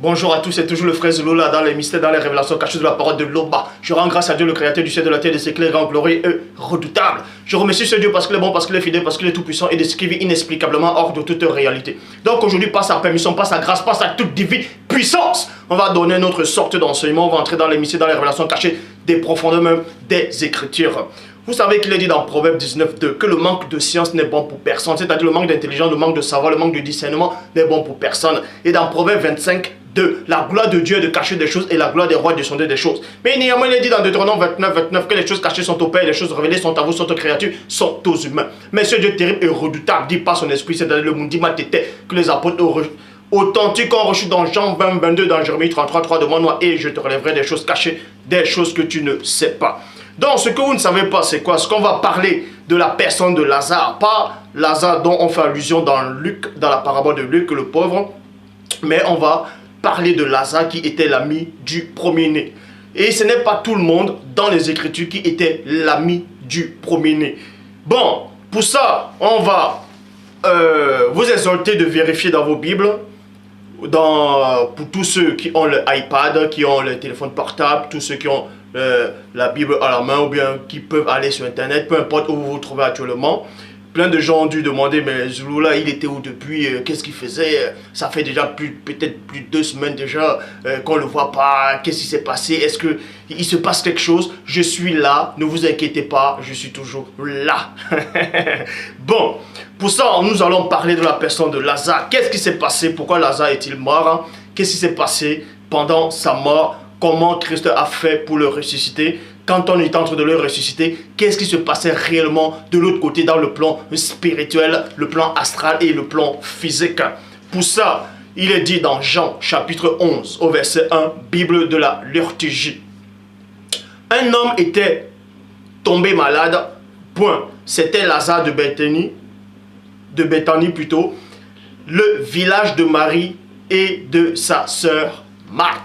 Bonjour à tous, c'est toujours le frère Zouloula dans les mystères, dans les révélations cachées de la parole de Loba. Je rends grâce à Dieu, le créateur du ciel, de la terre, de ses clés grands, glorieux et redoutables. Je remercie ce Dieu parce qu'il est bon, parce qu'il est fidèle, parce qu'il est tout puissant et de ce qui vit inexplicablement hors de toute réalité. Donc aujourd'hui, par sa permission, par sa grâce, par sa toute divine puissance, on va donner notre sorte d'enseignement, on va entrer dans les mystères, dans les révélations cachées des profondeurs même des Écritures. Vous savez qu'il est dit dans Proverbe 19:2 que le manque de science n'est bon pour personne, c'est-à-dire le manque d'intelligence, le manque de savoir, le manque de discernement n'est bon pour personne. Et dans Proverbe 25:2, la gloire de Dieu est de cacher des choses et la gloire des rois est de sonder des choses. Mais néanmoins, il est dit dans Deutéronome 29:29 que les choses cachées sont au Père, les choses révélées sont à vous, sont aux créatures, sont aux humains. Mais ce Dieu terrible et redoutable dit par son esprit, c'est-à-dire le Mundima Tété, que les apôtres authentiques ont reçu dans Jean 20:22, dans Jérémie 33:3, demande-moi et je te relèverai des choses cachées, des choses que tu ne sais pas. Donc, ce que vous ne savez pas, c'est quoi? Ce qu'on va parler de la personne de Lazare. Pas Lazare dont on fait allusion dans Luc, dans la parabole de Luc, le pauvre. Mais on va parler de Lazare qui était l'ami du premier-né. Et ce n'est pas tout le monde dans les Écritures qui était l'ami du premier-né. Bon, pour ça, on va vous exhorter de vérifier dans vos Bibles. Pour tous ceux qui ont le iPad, qui ont le téléphone portable, tous ceux qui ont la Bible à la main ou bien qui peuvent aller sur internet, peu importe où vous vous trouvez actuellement. Plein de gens ont dû demander, mais Zouloula, il était où depuis, qu'est-ce qu'il faisait? Ça fait déjà peut-être plus de 2 semaines déjà qu'on ne le voit pas. Qu'est-ce qui s'est passé? Est-ce qu'il se passe quelque chose? Je suis là, ne vous inquiétez pas, je suis toujours là. Bon, pour ça, nous allons parler de la personne de Lazare. Qu'est-ce qui s'est passé? Pourquoi Lazare est-il mort? Qu'est-ce qui s'est passé pendant sa mort? Comment Christ a fait pour le ressusciter? Quand on est en train de le ressusciter, qu'est-ce qui se passait réellement de l'autre côté dans le plan spirituel, le plan astral et le plan physique? Pour ça, il est dit dans Jean chapitre 11 au verset 1, Bible de la liturgie. Un homme était tombé malade, point. C'était Lazare de Béthanie plutôt, le village de Marie et de sa sœur Marthe.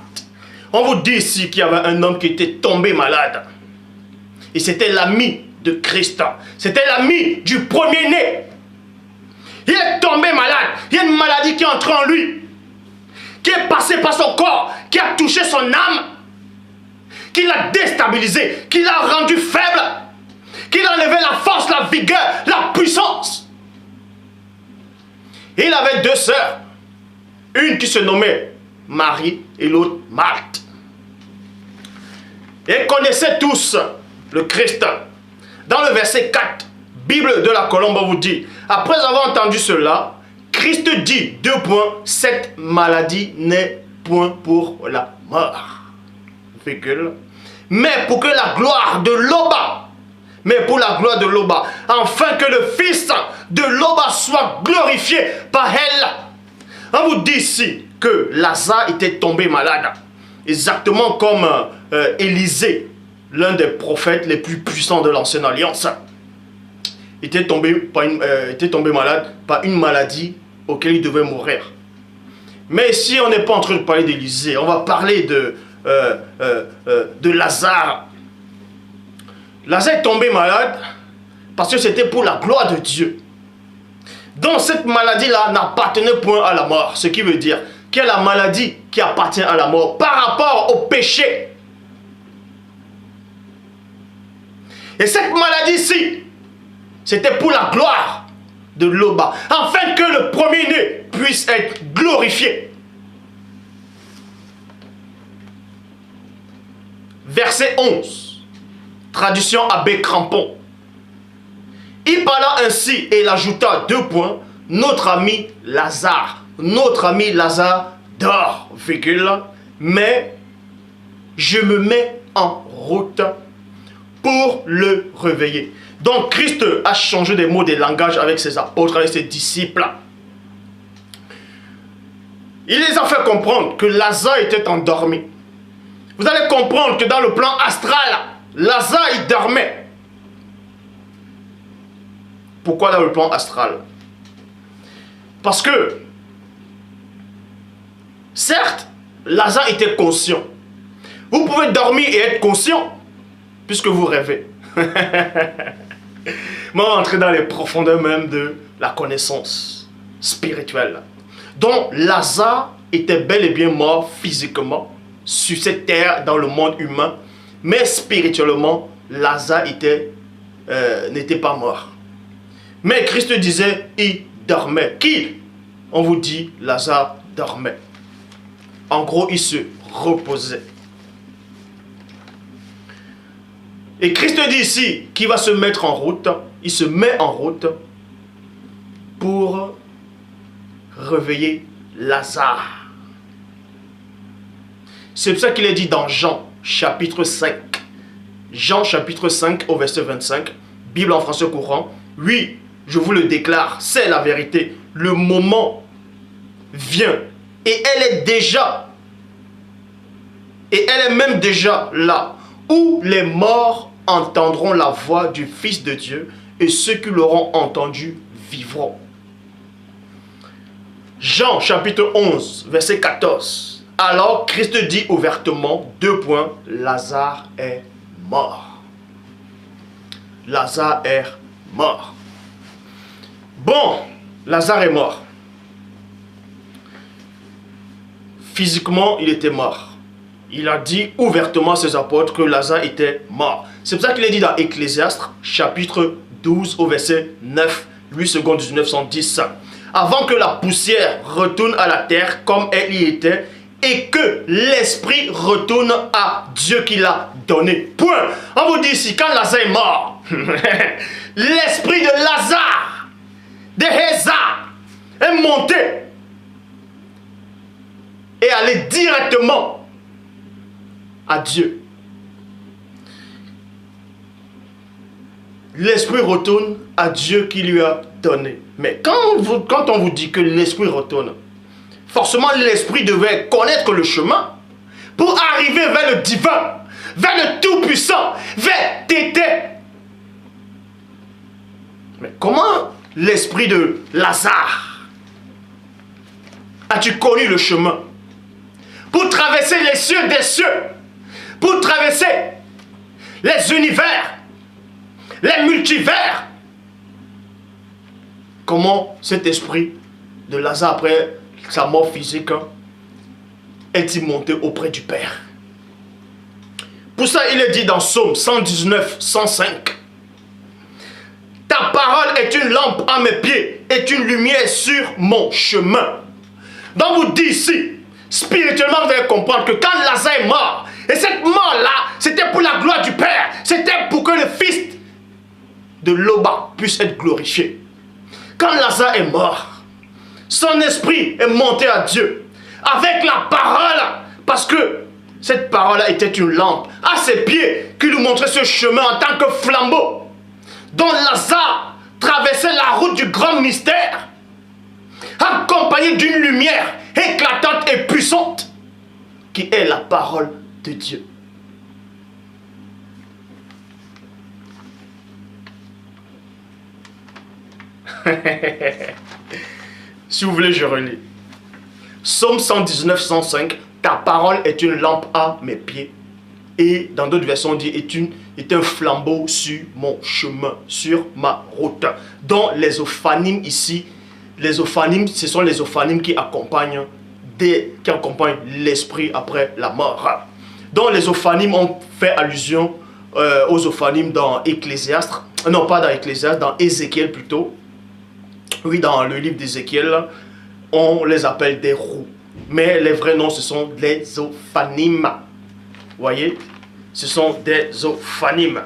On vous dit ici qu'il y avait un homme qui était tombé malade. Et c'était l'ami de Christ. C'était l'ami du premier-né. Il est tombé malade. Il y a une maladie qui est entrée en lui. Qui est passée par son corps. Qui a touché son âme. Qui l'a déstabilisé. Qui l'a rendu faible. Qui l'a enlevé la force, la vigueur, la puissance. Et il avait 2 sœurs. Une qui se nommait Marie et l'autre Marthe. Et connaissez tous le Christ. Dans le verset 4, Bible de la Colombe vous dit, après avoir entendu cela, Christ dit, 2 points, cette maladie n'est point pour la mort. Mais pour que la gloire de Loba, afin que le Fils de Loba soit glorifié par elle. On vous dit ici que Lazare était tombé malade. Exactement comme Élisée, l'un des prophètes les plus puissants de l'ancienne alliance, était tombé malade par une maladie auquel il devait mourir. Mais si on n'est pas en train de parler d'Élisée, on va parler de Lazare. Lazare est tombé malade parce que c'était pour la gloire de Dieu. Donc cette maladie-là n'appartenait point à la mort, ce qui veut dire qu'il y a la maladie qui appartient à la mort par rapport au péché. Et cette maladie-ci, c'était pour la gloire de Loba, afin que le premier-né puisse être glorifié. Verset 11, traduction Abbé Crampon. Il parla ainsi et il ajouta 2 points, notre ami Lazare dort, mais je me mets en route pour le réveiller. Donc Christ a changé des mots, des langages avec ses apôtres, avec ses disciples. Il les a fait comprendre que Lazare était endormi. Vous allez comprendre que dans le plan astral, Lazare il dormait. Pourquoi dans le plan astral? Parce que, certes, Lazare était conscient. Vous pouvez dormir et être conscient, puisque vous rêvez. Mais on va entrer dans les profondeurs même de la connaissance spirituelle. Donc, Lazare était bel et bien mort physiquement sur cette terre dans le monde humain, mais spirituellement, Lazare n'était pas mort. Mais Christ disait, il dormait. Qui? On vous dit, Lazare dormait. En gros, il se reposait. Et Christ dit ici qu'il va se mettre en route. Il se met en route pour réveiller Lazare. C'est pour ça qu'il est dit dans Jean chapitre 5. Jean chapitre 5 au verset 25. Bible en français courant. Oui, je vous le déclare, c'est la vérité. Le moment vient et elle est même déjà là, où les morts entendront la voix du Fils de Dieu et ceux qui l'auront entendu vivront. Jean chapitre 11 verset 14. Alors Christ dit ouvertement, Lazare est mort. Lazare est mort. Bon, Lazare est mort. Physiquement, il était mort. Il a dit ouvertement à ses apôtres que Lazare était mort. C'est pour ça qu'il est dit dans Ecclésiaste, chapitre 12, au verset 9, 8 secondes 1910. Avant que la poussière retourne à la terre comme elle y était, et que l'esprit retourne à Dieu qui l'a donné. Point. On vous dit ici, quand Lazare est mort, l'esprit de Lazare, de Hazar, est monté et allé directement à Dieu. L'esprit retourne à Dieu qui lui a donné. Mais quand on vous dit que l'esprit retourne, forcément l'esprit devait connaître le chemin pour arriver vers le divin, vers le tout-puissant, vers Tété. Mais comment l'esprit de Lazare as-tu connu le chemin pour traverser les cieux des cieux, pour traverser les univers, les multivers? Comment cet esprit de Lazare, après sa mort physique, est-il monté auprès du Père? Pour ça, il est dit dans Psaume 119, 105. Ta parole est une lampe à mes pieds, est une lumière sur mon chemin. Donc vous dites ici, spirituellement, vous allez comprendre que quand Lazare est mort, et cette mort-là, c'était pour la gloire du Père, c'était pour que le Fils de Loba puisse être glorifié. Quand Lazare est mort, son esprit est monté à Dieu avec la parole, parce que cette parole était une lampe à ses pieds qui lui montrait ce chemin en tant que flambeau dont Lazare traversait la route du grand mystère accompagné d'une lumière éclatante et puissante qui est la parole de Dieu. Si vous voulez, je relis. Psaume 119, 105. Ta parole est une lampe à mes pieds. Et dans d'autres versions, on dit est un flambeau sur mon chemin, sur ma route. Dans les ophanimes ici, les ophanimes, ce sont les ophanimes qui accompagnent l'esprit après la mort. Dans les ophanimes, on fait allusion aux ophanimes dans Ecclésiaste. Non, pas dans Ecclésiaste, dans Ézéchiel plutôt. Oui, dans le livre d'Ézéchiel, on les appelle des roues. Mais les vrais noms, ce sont les ophanimes. Vous voyez? Ce sont des ophanimes.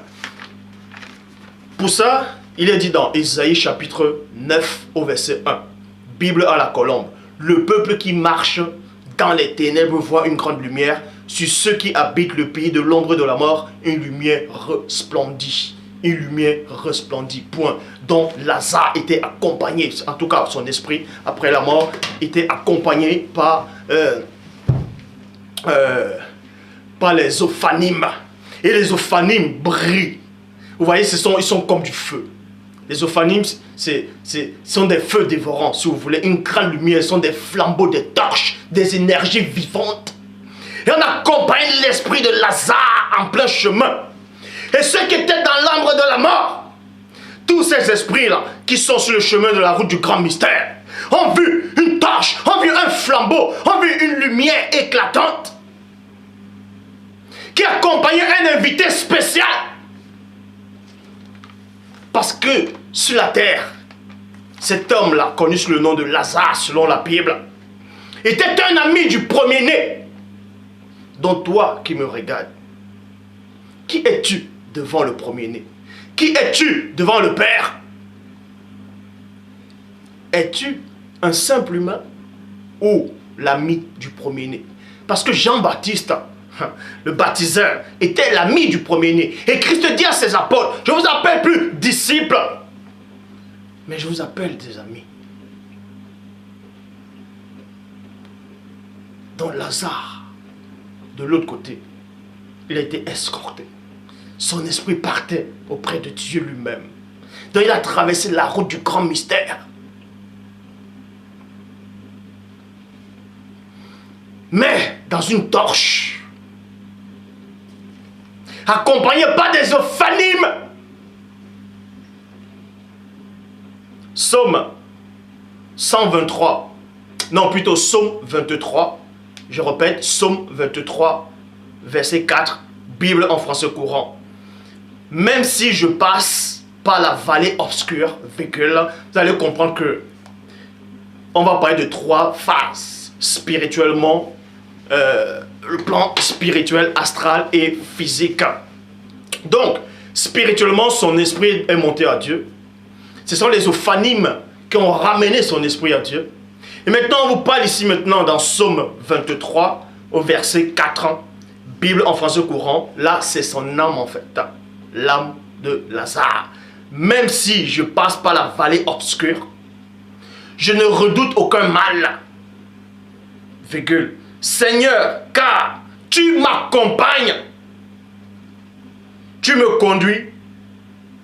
Pour ça, il est dit dans Ésaïe chapitre 9 au verset 1. Bible à la colombe. Le peuple qui marche dans les ténèbres voit une grande lumière. Sur ceux qui habitent le pays de l'ombre de la mort, une lumière resplendit. Une lumière resplendit, point. Donc Lazare était accompagné, en tout cas son esprit, après la mort, était accompagné par les ophanimes. Et les ophanimes brillent. Vous voyez, ils sont comme du feu. Les ophanimes, sont des feux dévorants, si vous voulez. Une grande lumière, ce sont des flambeaux, des torches, des énergies vivantes. Et on accompagne l'esprit de Lazare en plein chemin. Et ceux qui étaient dans l'ombre de la mort, tous ces esprits-là qui sont sur le chemin de la route du grand mystère, ont vu une torche, ont vu un flambeau, ont vu une lumière éclatante qui accompagnait un invité spécial. Parce que sur la terre, cet homme-là, connu sous le nom de Lazare selon la Bible, était un ami du premier-né. Donc toi qui me regardes, qui es-tu devant le premier-né? Qui es-tu devant le Père? Es-tu un simple humain ou l'ami du premier-né? Parce que Jean-Baptiste, le baptiseur, était l'ami du premier-né. Et Christ dit à ses apôtres, je ne vous appelle plus disciples, mais je vous appelle des amis. Donc Lazare, de l'autre côté, il a été escorté. Son esprit partait auprès de Dieu lui-même. Donc il a traversé la route du grand mystère. Mais dans une torche, accompagné pas des ophanimes. Psaume 123, non plutôt Psaume 23, je répète, Psaume 23, verset 4, Bible en français courant. Même si je passe par la vallée obscure, vous allez comprendre que on va parler de 3 phases spirituellement, le plan spirituel, astral et physique. Donc, spirituellement, son esprit est monté à Dieu. Ce sont les ophanimes qui ont ramené son esprit à Dieu. Et maintenant, on vous parle ici maintenant dans Psaume 23, au verset 4, Bible en français courant. Là, c'est son âme en fait, l'âme de Lazare. Même si je passe par la vallée obscure, je ne redoute aucun mal. Virgule. Seigneur, car tu m'accompagnes, tu me conduis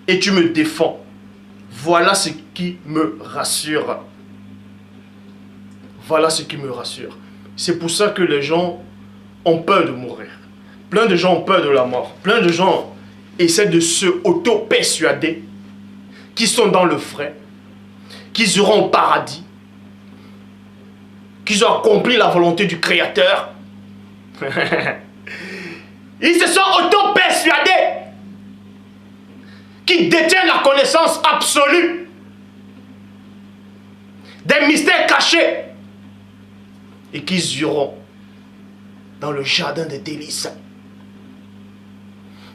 et tu me défends. Voilà ce qui me rassure. Voilà ce qui me rassure. C'est pour ça que les gens ont peur de mourir. Plein de gens ont peur de la mort. Plein de gens essaient de se auto-persuader qu'ils sont dans le frais, qu'ils iront au paradis, qu'ils ont accompli la volonté du Créateur. Ils se sont auto-persuadés qu'ils détiennent la connaissance absolue des mystères cachés et qu'ils iront dans le jardin des délices.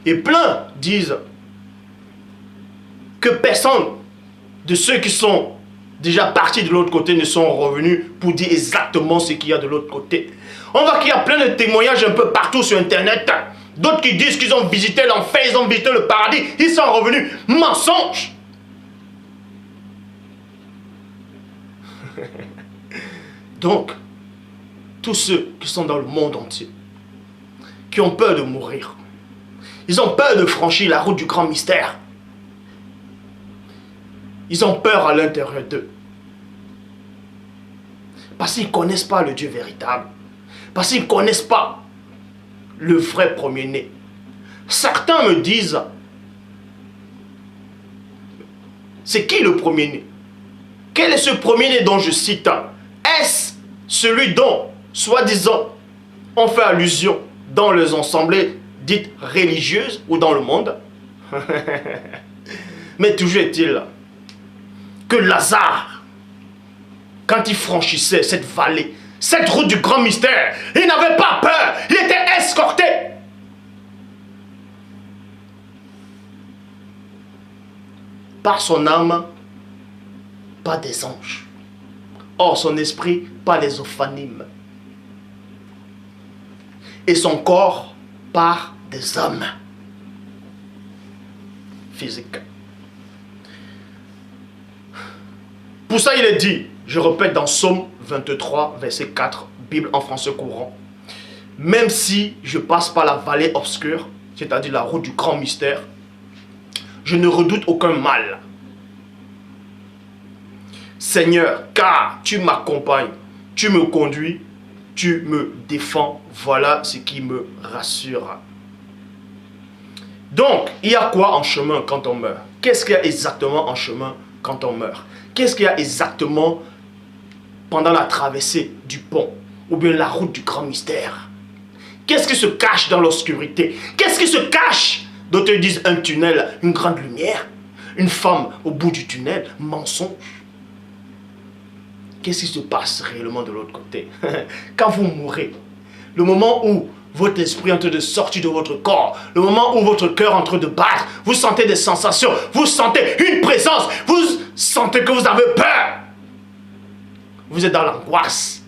Et plein disent que personne de ceux qui sont déjà partis de l'autre côté ne sont revenus pour dire exactement ce qu'il y a de l'autre côté. On voit qu'il y a plein de témoignages un peu partout sur Internet. D'autres qui disent qu'ils ont visité l'enfer, ils ont visité le paradis, ils sont revenus. Mensonge. Donc, tous ceux qui sont dans le monde entier, qui ont peur de mourir, ils ont peur de franchir la route du grand mystère. Ils ont peur à l'intérieur d'eux. Parce qu'ils ne connaissent pas le Dieu véritable. Parce qu'ils ne connaissent pas le vrai premier-né. Certains me disent, c'est qui le premier-né? Quel est ce premier-né dont je cite? Est-ce celui dont, soi-disant, on fait allusion dans les assemblées dites religieuses ou dans le monde? Mais toujours est-il que Lazare, quand il franchissait cette vallée, cette route du grand mystère, il n'avait pas peur, il était escorté. Par son âme, pas des anges. Or, son esprit, pas les ophanimes. Et son corps, par des hommes physiques. Pour ça, il est dit, je répète dans Psaume 23, verset 4, Bible en français courant. Même si je passe par la vallée obscure, c'est-à-dire la route du grand mystère, je ne redoute aucun mal. Seigneur, car tu m'accompagnes, tu me conduis, tu me défends. Voilà ce qui me rassure. Donc, il y a quoi en chemin quand on meurt? Qu'est-ce qu'il y a exactement en chemin quand on meurt? Qu'est-ce qu'il y a exactement pendant la traversée du pont ou bien la route du grand mystère? Qu'est-ce qui se cache dans l'obscurité? Qu'est-ce qui se cache? D'autres disent un tunnel, une grande lumière. Une femme au bout du tunnel, mensonge. Qu'est-ce qui se passe réellement de l'autre côté? Quand vous mourrez, le moment où votre esprit est en train de sortir de votre corps, le moment où votre cœur est en train de battre, vous sentez des sensations, vous sentez une présence, vous sentez que vous avez peur. Vous êtes dans l'angoisse.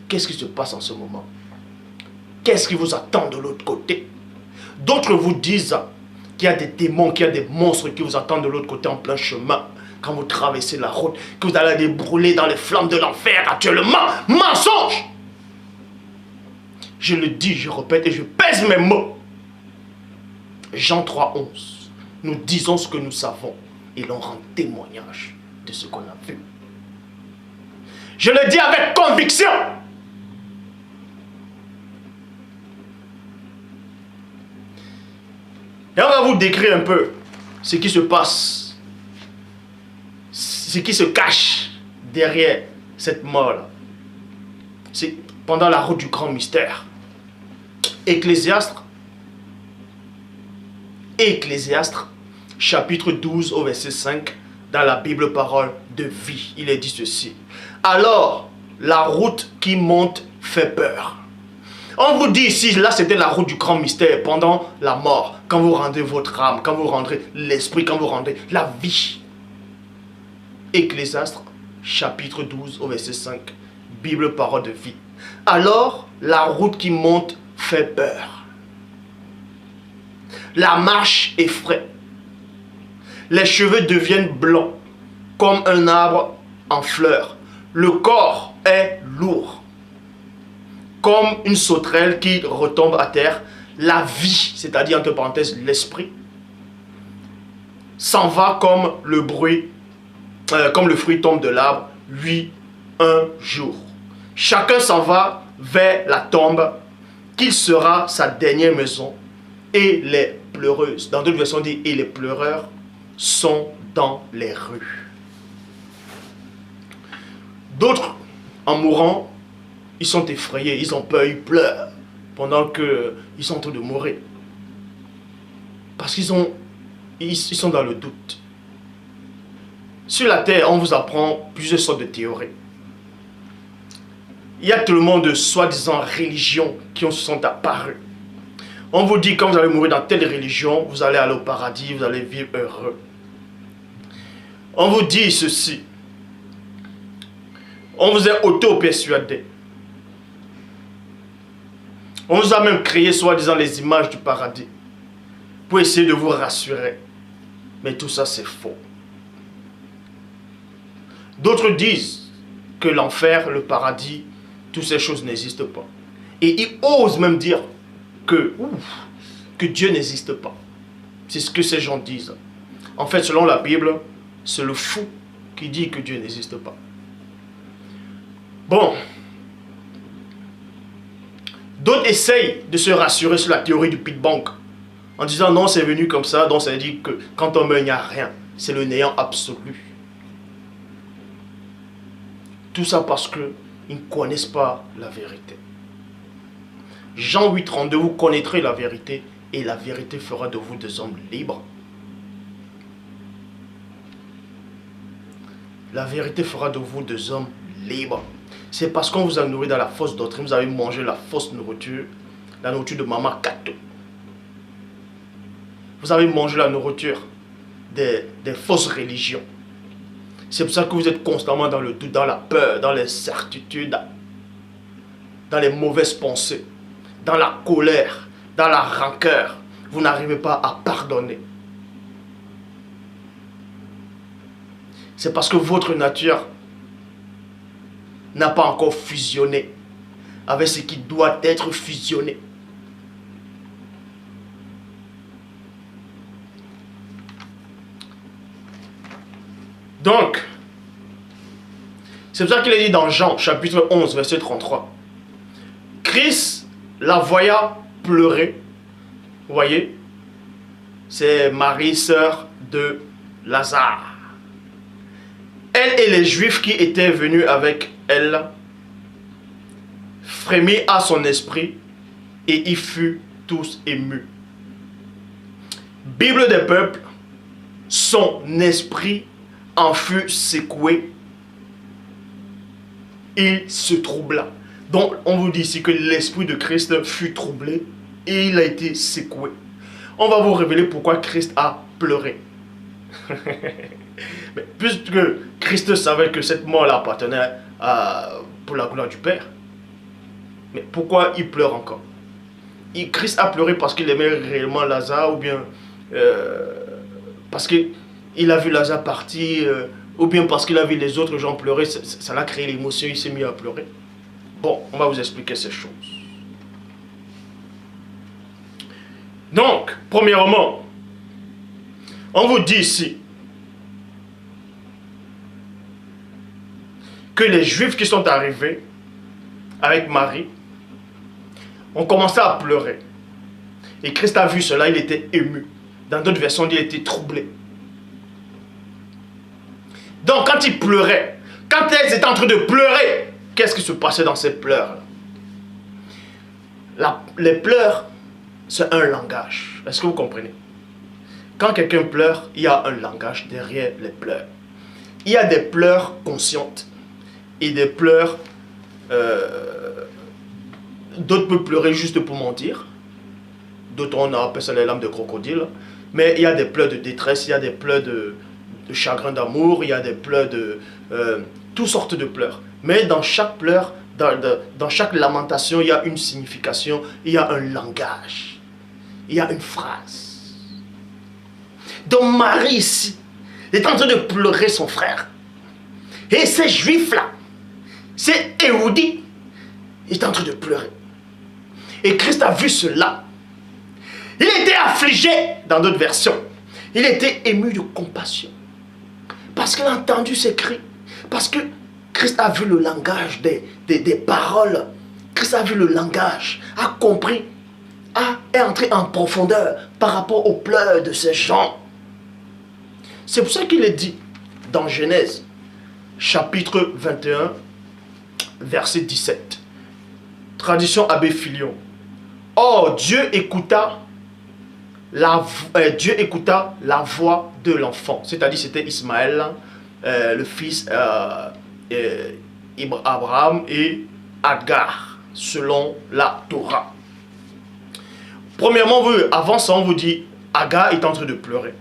Qu'est-ce qui se passe en ce moment? Qu'est-ce qui vous attend de l'autre côté? D'autres vous disent qu'il y a des démons, qu'il y a des monstres qui vous attendent de l'autre côté en plein chemin. Quand vous traversez la route, que vous allez les brûler dans les flammes de l'enfer actuellement. Mensonge! Je le dis, je répète et je pèse mes mots. Jean 3,11. Nous disons ce que nous savons et l'on rend témoignage de ce qu'on a vu. Je le dis avec conviction. Et on va vous décrire un peu ce qui se passe, ce qui se cache derrière cette mort-là. C'est pendant la route du grand mystère. Ecclésiaste, chapitre 12 au verset 5, dans la Bible parole de vie, il est dit ceci. Alors, la route qui monte fait peur. On vous dit ici, là c'était la route du grand mystère pendant la mort, quand vous rendez votre âme, quand vous rendez l'esprit, quand vous rendez la vie. Ecclésiaste, chapitre 12 au verset 5, Bible parole de vie. Alors, la route qui monte fait peur. La marche effraie. Les cheveux deviennent blancs, comme un arbre en fleurs. Le corps est lourd, comme une sauterelle qui retombe à terre. La vie, c'est-à-dire entre parenthèses l'esprit, s'en va comme le bruit, comme le fruit tombe de l'arbre, lui, un jour. Chacun s'en va vers la tombe, qu'il sera sa dernière maison. Et les pleureuses, dans d'autres versions dit, et les pleureurs sont dans les rues. D'autres, en mourant, ils sont effrayés, ils ont peur, ils pleurent pendant qu'ils sont en train de mourir. Parce qu'ils sont dans le doute. Sur la terre, on vous apprend plusieurs sortes de théories. Il y a tellement de soi-disant religions qui se sont apparues. On vous dit quand vous allez mourir dans telle religion, vous allez aller au paradis, vous allez vivre heureux. On vous dit ceci. On vous a auto-persuadé. On vous a même créé soi-disant les images du paradis pour essayer de vous rassurer. Mais tout ça c'est faux. D'autres disent que l'enfer, le paradis, toutes ces choses n'existent pas. Et ils osent même dire que Dieu n'existe pas. C'est ce que ces gens disent. En fait, selon la Bible, c'est le fou qui dit que Dieu n'existe pas. Bon. D'autres essayent de se rassurer sur la théorie du Big Bang en disant non, c'est venu comme ça, donc ça veut dire que quand on meurt, il n'y a rien. C'est le néant absolu. Tout ça parce qu'ils ne connaissent pas la vérité. Jean 8,32, vous connaîtrez la vérité et la vérité fera de vous des hommes libres. La vérité fera de vous des hommes libres. C'est parce qu'on vous a nourri dans la fausse doctrine, vous avez mangé la fausse nourriture, la nourriture de Maman Kato. Vous avez mangé la nourriture des fausses religions. C'est pour ça que vous êtes constamment dans le doute, dans la peur, dans l'incertitude, dans les mauvaises pensées, dans la colère, dans la rancœur. Vous n'arrivez pas à pardonner. C'est parce que votre nature n'a pas encore fusionné avec ce qui doit être fusionné. Donc, c'est pour ça qu'il est dit dans Jean, chapitre 11, verset 33. Christ la voya pleurer. Vous voyez? C'est Marie, sœur de Lazare. Elle et les Juifs qui étaient venus avec elle frémit à son esprit et ils furent tous émus. Bible des peuples, son esprit en fut secoué, il se troubla. Donc on vous dit ici que l'esprit de Christ fut troublé et il a été secoué. On va vous révéler pourquoi Christ a pleuré. Mais puisque Christ savait que cette mort-là appartenait pour la gloire du Père, mais pourquoi il pleure encore? Christ a pleuré parce qu'il aimait réellement Lazare, ou bien parce qu'il a vu Lazare partir, ou bien parce qu'il a vu les autres gens pleurer, ça l'a créé l'émotion, il s'est mis à pleurer. Bon, on va vous expliquer ces choses. Donc, premièrement, on vous dit ici que les Juifs qui sont arrivés avec Marie ont commencé à pleurer. Et Christ a vu cela, il était ému. Dans d'autres versions, il était troublé. Donc, quand ils pleuraient, quand elles étaient en train de pleurer, qu'est-ce qui se passait dans ces pleurs? Les pleurs, c'est un langage. Est-ce que vous comprenez? Quand quelqu'un pleure, il y a un langage derrière les pleurs. Il y a des pleurs conscientes et des pleurs... d'autres peuvent pleurer juste pour mentir. D'autres, on appelle ça les larmes de crocodile. Mais il y a des pleurs de détresse, il y a des pleurs de chagrin d'amour, il y a des pleurs de... toutes sortes de pleurs. Mais dans chaque pleur, dans chaque lamentation, il y a une signification, il y a un langage, il y a une phrase. Donc Marie ici est en train de pleurer son frère. Et ces juifs-là, ces érudits, ils sont en train de pleurer. Et Christ a vu cela. Il était affligé, dans d'autres versions. Il était ému de compassion. Parce qu'il a entendu ces cris. Parce que Christ a vu le langage des paroles. Christ a vu le langage, a compris, est entré en profondeur par rapport aux pleurs de ces gens. C'est pour ça qu'il est dit dans Genèse, chapitre 21, verset 17. Tradition Abbé Filion. Or, Dieu écouta la voix de l'enfant. C'est-à-dire, c'était Ismaël, le fils Abraham et Agar, selon la Torah. Premièrement, avant ça, on vous dit, Agar est en train de pleurer.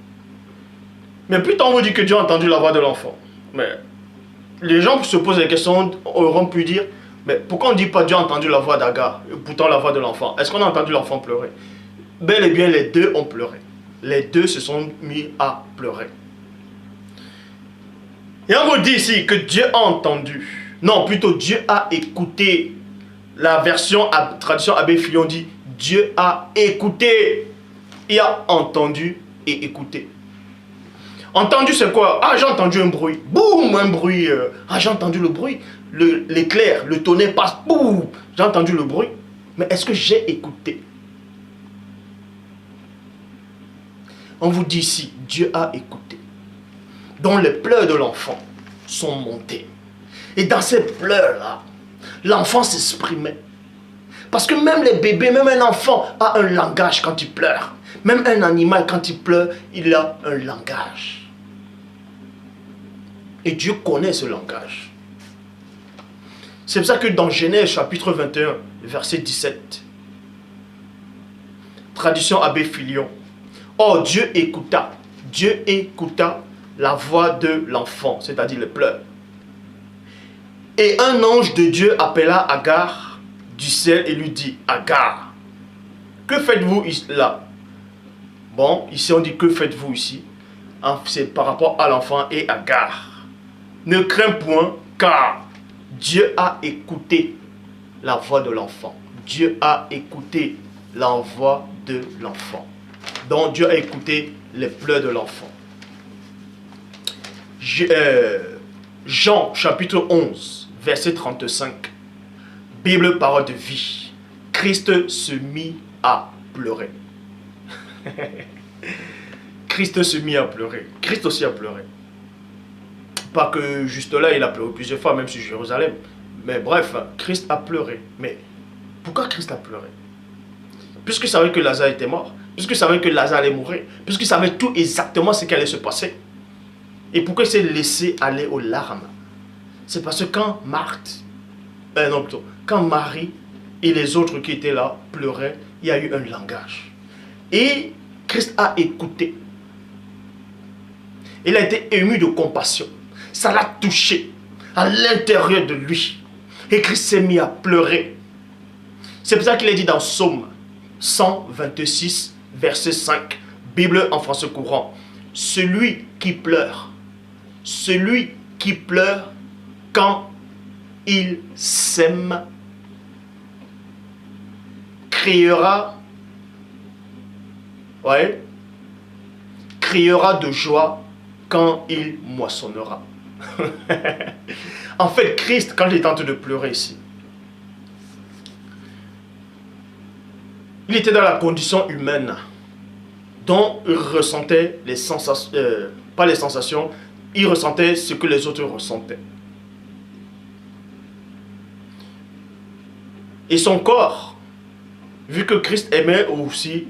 Mais plus tard, on vous dit que Dieu a entendu la voix de l'enfant. Mais les gens se posent des questions, auront pu dire, mais pourquoi on ne dit pas Dieu a entendu la voix d'Agar, pourtant la voix de l'enfant? Est-ce qu'on a entendu l'enfant pleurer? Bel et bien, les deux ont pleuré. Les deux se sont mis à pleurer. Et on vous dit ici que Dieu a entendu. Non, plutôt Dieu a écouté. La version tradition Abbé Filion dit Dieu a écouté. Il a entendu et écouté. Entendu, c'est quoi? Ah, j'ai entendu un bruit. Boum, un bruit. Ah, j'ai entendu le bruit. L'éclair, le tonnerre passe. Boum, j'ai entendu le bruit. Mais est-ce que j'ai écouté? On vous dit ici, Dieu a écouté. Dont les pleurs de l'enfant sont montés. Et dans ces pleurs-là, l'enfant s'exprimait. Parce que même les bébés, même un enfant a un langage quand il pleure. Même un animal, quand il pleure, il a un langage. Et Dieu connaît ce langage. C'est pour ça que dans Genèse chapitre 21, verset 17, tradition Abbé Filion. Or Dieu écouta la voix de l'enfant, c'est-à-dire les pleurs. Et un ange de Dieu appela Agar du ciel et lui dit, Agar, que faites-vous là? Bon, ici on dit que faites-vous ici? C'est par rapport à l'enfant et Agar. Ne crains point, car Dieu a écouté la voix de l'enfant. Dieu a écouté la voix de l'enfant. Donc Dieu a écouté les pleurs de l'enfant. Jean chapitre 11, verset 35. Bible, parole de vie. Christ se mit à pleurer. Christ se mit à pleurer. Christ aussi a pleuré. Pas que juste là, il a pleuré plusieurs fois, même sur Jérusalem. Mais bref, Christ a pleuré. Mais pourquoi Christ a pleuré? Puisqu'il savait que Lazare était mort, puisqu'il savait que Lazare allait mourir, puisqu'il savait tout exactement ce qui allait se passer. Et pourquoi il s'est laissé aller aux larmes? C'est parce que quand quand Marie et les autres qui étaient là pleuraient, il y a eu un langage. Et Christ a écouté. Il a été ému de compassion. Ça l'a touché à l'intérieur de lui. Et Christ s'est mis à pleurer. C'est pour ça qu'il est dit dans Psaume 126, verset 5, Bible en français courant. Celui qui pleure quand il sème, criera de joie quand il moissonnera. En fait, Christ, quand il est en train de pleurer ici, il était dans la condition humaine dont il ressentait les sensations, pas les sensations, il ressentait ce que les autres ressentaient. Et son corps, vu que Christ aimait aussi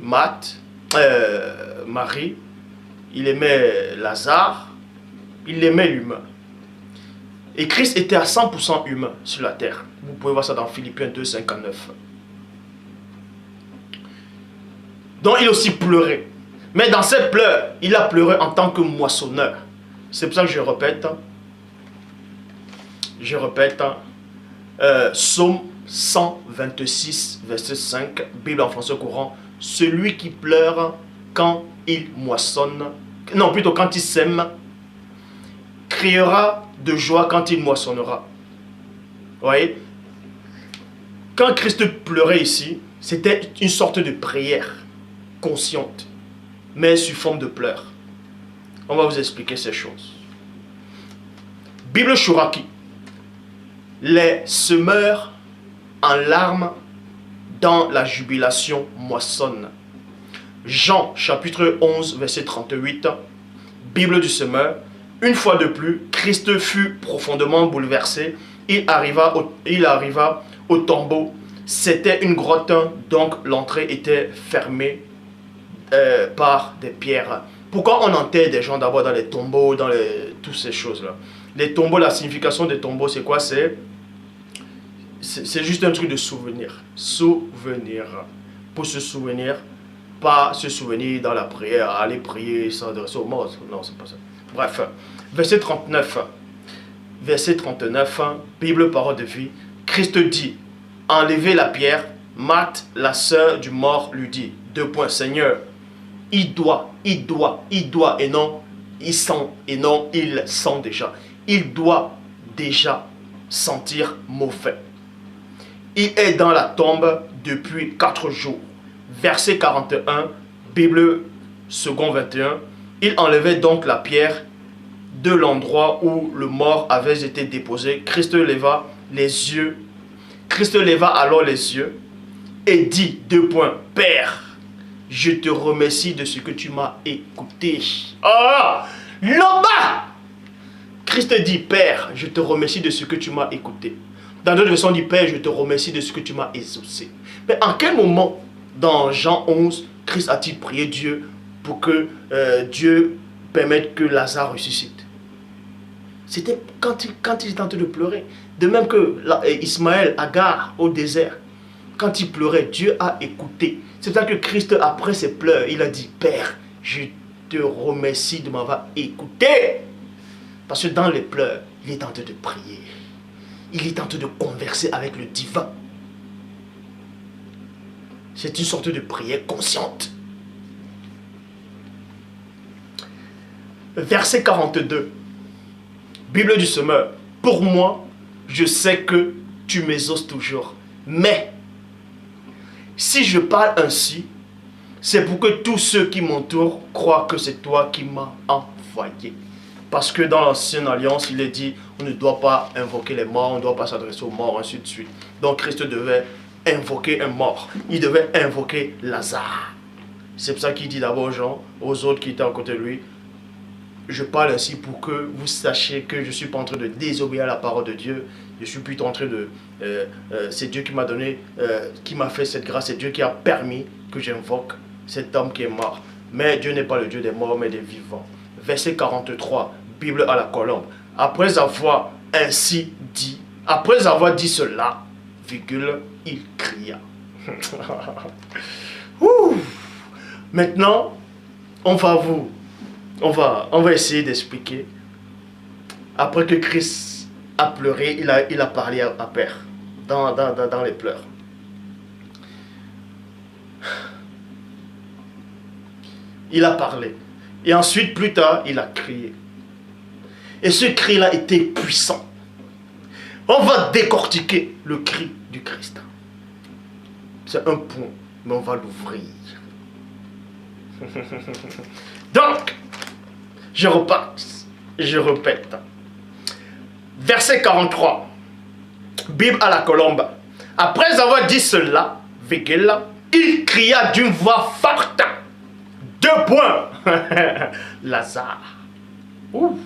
Marie, il aimait Lazare, il aimait l'humain. Et Christ était à 100% humain sur la terre. Vous pouvez voir ça dans Philippiens 2, 5 à 9. Donc il aussi pleurait. Mais dans ses pleurs, il a pleuré en tant que moissonneur. C'est pour ça que je répète. Psaume 126, verset 5, Bible en français courant. Celui qui pleure quand il moissonne, non plutôt quand il sème, criera de joie quand il moissonnera. Vous voyez? Quand Christ pleurait ici, c'était une sorte de prière consciente, mais sous forme de pleurs. On va vous expliquer ces choses. Bible Chouraki. Les semeurs en larmes dans la jubilation moissonnent. Jean chapitre 11 verset 38. Bible du semeur. Une fois de plus, Christ fut profondément bouleversé. Il arriva au tombeau. C'était une grotte, donc l'entrée était fermée par des pierres. Pourquoi on enterre des gens d'abord dans les tombeaux, dans toutes ces choses-là? Les tombeaux, la signification des tombeaux, c'est quoi? C'est juste un truc de souvenir. Souvenir. Pour se souvenir, pas se souvenir dans la prière, aller prier, s'adresser aux morts. Non, c'est pas ça. Bref, verset 39. Verset 39, Bible, parole de vie. Christ dit, enlevez la pierre. Marthe, la sœur du mort, lui dit, Seigneur, il doit, et non, il sent, et non, il sent déjà. Il doit déjà sentir mauvais. Il est dans la tombe depuis 4 jours. Verset 41, Bible second 21. Il enlevait donc la pierre de l'endroit où le mort avait été déposé. Christ leva alors les yeux et dit, Père, je te remercie de ce que tu m'as écouté. Ah, Loba! Christ dit, Père, je te remercie de ce que tu m'as écouté. Dans d'autres versions, il dit, Père, je te remercie de ce que tu m'as exaucé. Mais en quel moment, dans Jean 11, Christ a-t-il prié Dieu pour que Dieu permette que Lazare ressuscite? C'était quand il était en train de pleurer. De même que Ismaël, Agar, au désert, quand il pleurait, Dieu a écouté. C'est pour ça que Christ, après ses pleurs, il a dit, Père, je te remercie de m'avoir écouté. Parce que dans les pleurs, il est en train de prier. Il est en train de converser avec le divin. C'est une sorte de prière consciente. Verset 42. Bible du semeur. Pour moi, je sais que tu m'exauces toujours. Mais, si je parle ainsi, c'est pour que tous ceux qui m'entourent croient que c'est toi qui m'as envoyé. Parce que dans l'ancienne alliance, il est dit, on ne doit pas invoquer les morts, on ne doit pas s'adresser aux morts, ainsi de suite. Donc Christ devait invoquer un mort. Il devait invoquer Lazare. C'est pour ça qu'il dit d'abord aux gens, aux autres qui étaient à côté de lui, je parle ainsi pour que vous sachiez que je ne suis pas en train de désobéir à la parole de Dieu. Je suis plutôt en train de... c'est Dieu qui m'a donné, qui m'a fait cette grâce. C'est Dieu qui a permis que j'invoque cet homme qui est mort. Mais Dieu n'est pas le Dieu des morts, mais des vivants. Verset 43, Bible à la colombe. Après avoir ainsi dit, après avoir dit cela, virgule, il cria. Ouh. Maintenant, on va essayer d'expliquer. Après que Christ a pleuré, il a parlé à Père dans les pleurs. Il a parlé. Et ensuite, plus tard, il a crié. Et ce cri-là était puissant. On va décortiquer le cri du Christ. C'est un point, mais on va l'ouvrir. Donc, je repasse, je répète. Verset 43. Bible à la colombe. Après avoir dit cela, virgule, il cria d'une voix forte. 2 points. Lazare. Ouh.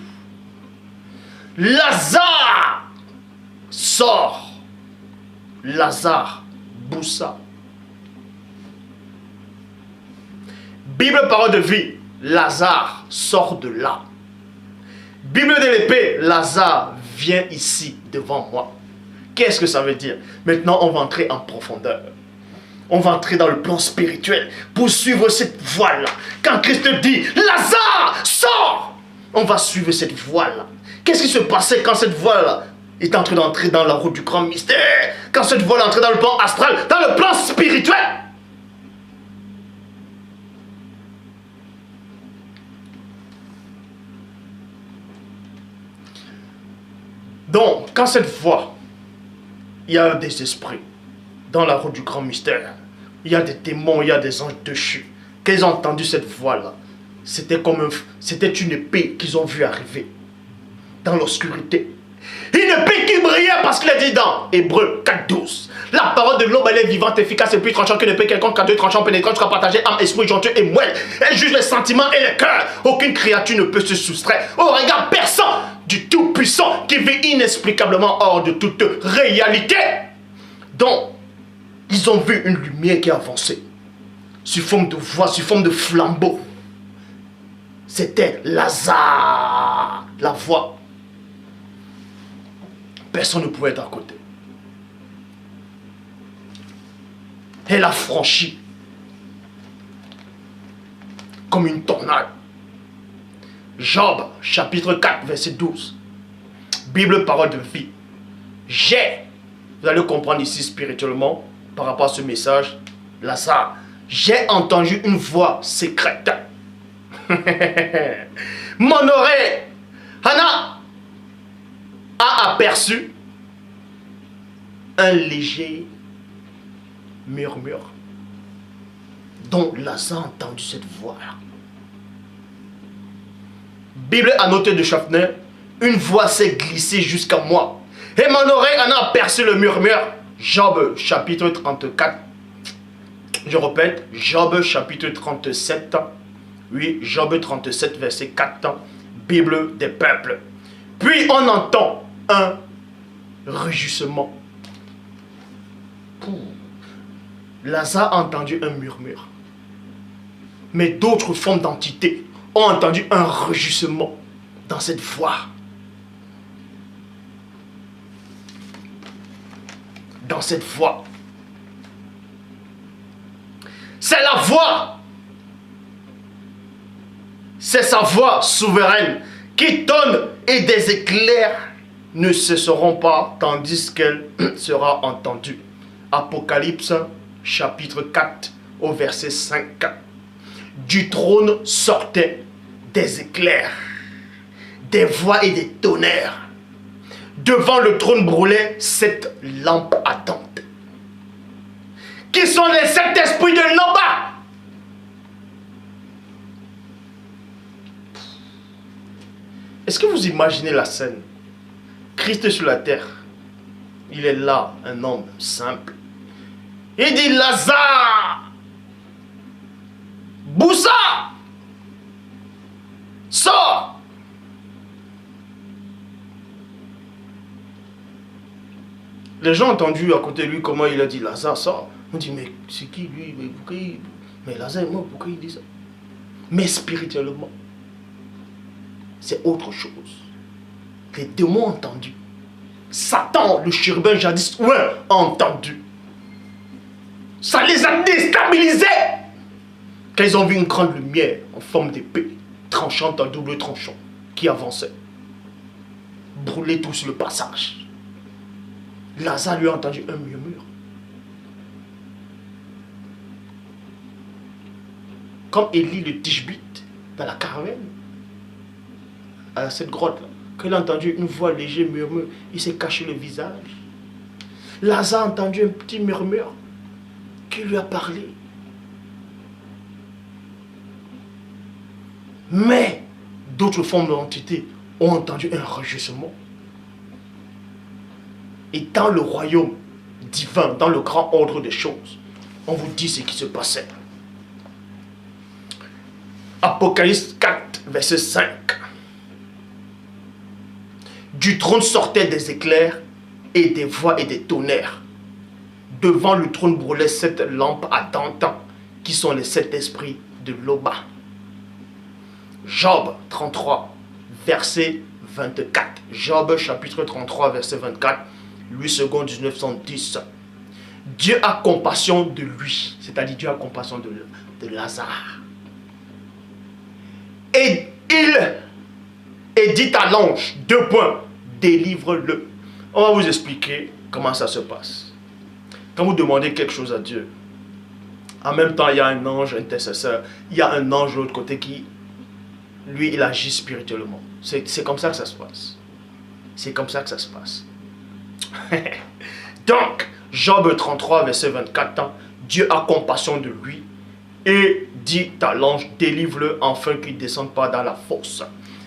Lazare. Sors. Lazare. Boussa. Bible parole de vie. Lazare sort de là. Bible de l'épée. Lazare viens ici devant moi. Qu'est-ce que ça veut dire? Maintenant on va entrer en profondeur. On va entrer dans le plan spirituel pour suivre cette voie-là. Quand Christ dit Lazare sort, on va suivre cette voie-là. Qu'est-ce qui se passait quand cette voie-là est en train d'entrer dans la route du grand mystère? Quand cette voie-là est entrée dans le plan astral, dans le plan spirituel? Donc, quand cette voie, il y a des esprits dans la route du grand mystère, il y a des démons, il y a des anges déchus. Quand ils ont entendu cette voix-là, c'était une épée qu'ils ont vue arriver dans l'obscurité. Une épée qui brillait parce qu'il a dit dans Hébreux 4:12. La parole de l'homme, elle est vivante, efficace et plus tranchante qu'une épée quelconque à 2 tranchants pénétrants jusqu'à partager âme, esprit, jointure et moelle. Elle juge les sentiments et les cœurs. Aucune créature ne peut se soustraire au regard perçant du Tout-Puissant qui vit inexplicablement hors de toute réalité. Donc, ils ont vu une lumière qui avançait, sous forme de voix, sous forme de flambeau. C'était Lazare, la voix. Personne ne pouvait être à côté. Elle a franchi comme une tornade. Job, chapitre 4, verset 12. Bible, parole de vie. Vous allez comprendre ici spirituellement, par rapport à ce message, Lazare, j'ai entendu une voix secrète. Mon oreille, Hannah, a aperçu un léger murmure. Donc Lazare a entendu cette voix. Bible annotée de Schaffner, une voix s'est glissée jusqu'à moi. Et mon oreille en a aperçu le murmure. Job chapitre 34. Je répète, Job chapitre 37. Oui, Job 37 verset 4. Bible des peuples. Puis on entend un rugissement. Lazare a entendu un murmure. Mais d'autres formes d'entités ont entendu un rugissement dans cette voix. Dans cette voix. C'est la voix. C'est sa voix souveraine qui tonne et des éclairs ne cesseront pas tandis qu'elle sera entendue. Apocalypse chapitre 4 au verset 5. Du trône sortaient des éclairs, des voix et des tonnerres. Devant le trône brûlait 7 lampes ardentes. Qui sont les 7 esprits de Loba? Est-ce que vous imaginez la scène? Christ est sur la terre. Il est là, un homme simple. Il dit Lazare, Boussa, sors. Les gens ont entendu à côté de lui comment il a dit Lazare sort. On dit mais c'est qui lui? Mais Lazare est mort, pourquoi il dit ça? Mais spirituellement, c'est autre chose. Les démons ont entendu. Satan, le chérubin jadis, ouais, a entendu. Ça les a déstabilisés. Quand ils ont vu une grande lumière en forme d'épée, tranchante à double tranchant, qui avançait, brûlait tout sur le passage. Lazare lui a entendu un murmure. Comme Élie le Tishbite dans la caravane, à cette grotte-là, quand il a entendu une voix légère murmure, il s'est caché le visage. Lazare a entendu un petit murmure qui lui a parlé. Mais d'autres formes de l'entité ont entendu un rugissement. Et dans le royaume divin, dans le grand ordre des choses, on vous dit ce qui se passait. Apocalypse 4, verset 5. Du trône sortaient des éclairs et des voix et des tonnerres. Devant le trône brûlaient 7 lampes ardentes, qui sont les 7 esprits de Loba. Job 33, verset 24. Job chapitre 33, verset 24. 8 secondes 1910. Dieu a compassion de lui, c'est-à-dire Dieu a compassion de Lazare. Et il dit à l'ange, 2 points, délivre-le. On va vous expliquer comment ça se passe. Quand vous demandez quelque chose à Dieu, en même temps il y a un ange intercesseur, il y a un ange de l'autre côté qui, lui, il agit spirituellement. C'est comme ça que ça se passe. C'est comme ça que ça se passe. Donc, Job 33, verset 24, Dieu a compassion de lui et dit à l'ange, délivre-le afin qu'il ne descende pas dans la fosse.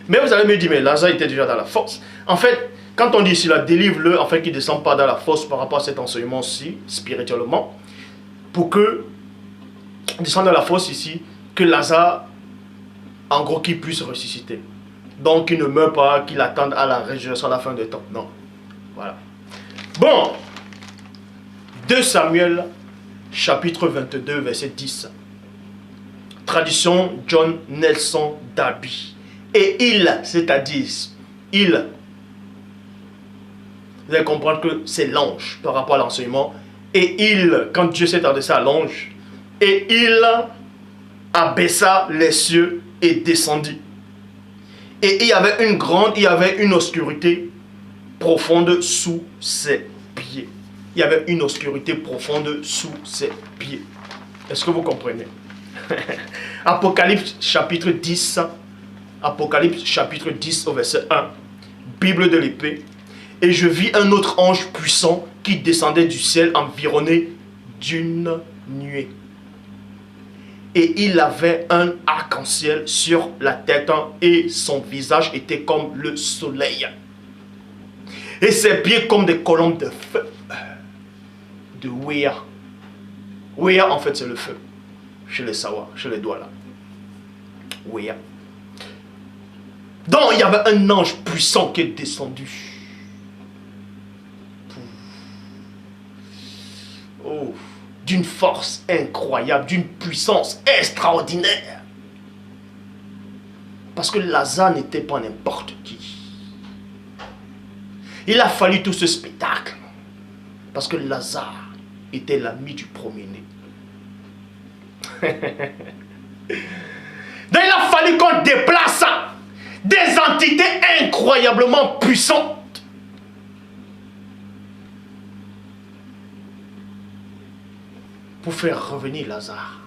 Mais vous allez me dire, mais Lazare était déjà dans la fosse. En fait, quand on dit ici, délivre-le afin qu'il ne descende pas dans la fosse par rapport à cet enseignement-ci, spirituellement, pour que descende dans la fosse ici, que Lazare, en gros, qu'il puisse ressusciter. Donc, qu'il ne meure pas, qu'il attende à la résurrection à la fin des temps. Non. Voilà. Bon. 2 Samuel, chapitre 22, verset 10. Traduction John Nelson Darby. Et il, c'est-à-dire, il, vous allez comprendre que c'est l'ange par rapport à l'enseignement. Et il, quand Dieu s'est adressé à l'ange, et il abaissa les cieux et descendit. Et il y avait une obscurité profonde sous ses pieds. Il y avait une obscurité profonde sous ses pieds. Est-ce que vous comprenez? Apocalypse chapitre 10. Apocalypse chapitre 10 au verset 1. Bible de l'épée. Et je vis un autre ange puissant qui descendait du ciel environné d'une nuée. Et il avait un arc-en-ciel sur la tête et son visage était comme le soleil. Et ses pieds comme des colonnes de feu. De Wea. Wea en fait c'est le feu. Chez les Sawa, chez les doigts là. Wea. Donc il y avait un ange puissant qui est descendu. Oh, d'une force incroyable, d'une puissance extraordinaire. Parce que Lazare n'était pas n'importe qui. Il a fallu tout ce spectacle. Parce que Lazare était l'ami du premier-né. Donc il a fallu qu'on déplace des entités incroyablement puissantes. Pour faire revenir Lazare.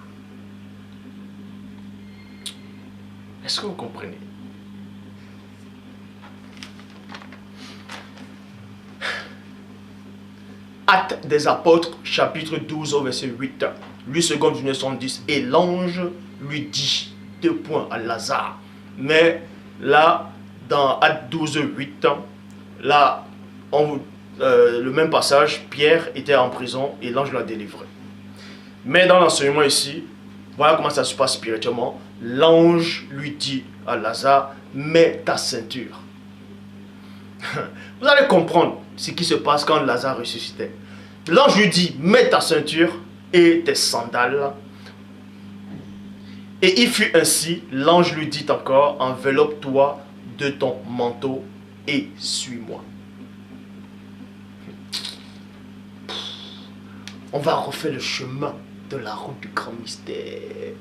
Est-ce que vous comprenez? Actes des apôtres, chapitre 12 au verset 8. 8 secondes 1910. Et l'ange lui dit, 2 points à Lazare. Mais là, dans Actes 12, 8, là, le même passage, Pierre était en prison et l'ange l'a délivré. Mais dans l'enseignement ici, voilà comment ça se passe spirituellement. L'ange lui dit à Lazare, mets ta ceinture. Vous allez comprendre ce qui se passe quand Lazare ressuscitait. L'ange lui dit, mets ta ceinture et tes sandales. Et il fut ainsi, l'ange lui dit encore, enveloppe-toi de ton manteau et suis-moi. On va refaire le chemin de la route du grand mystère.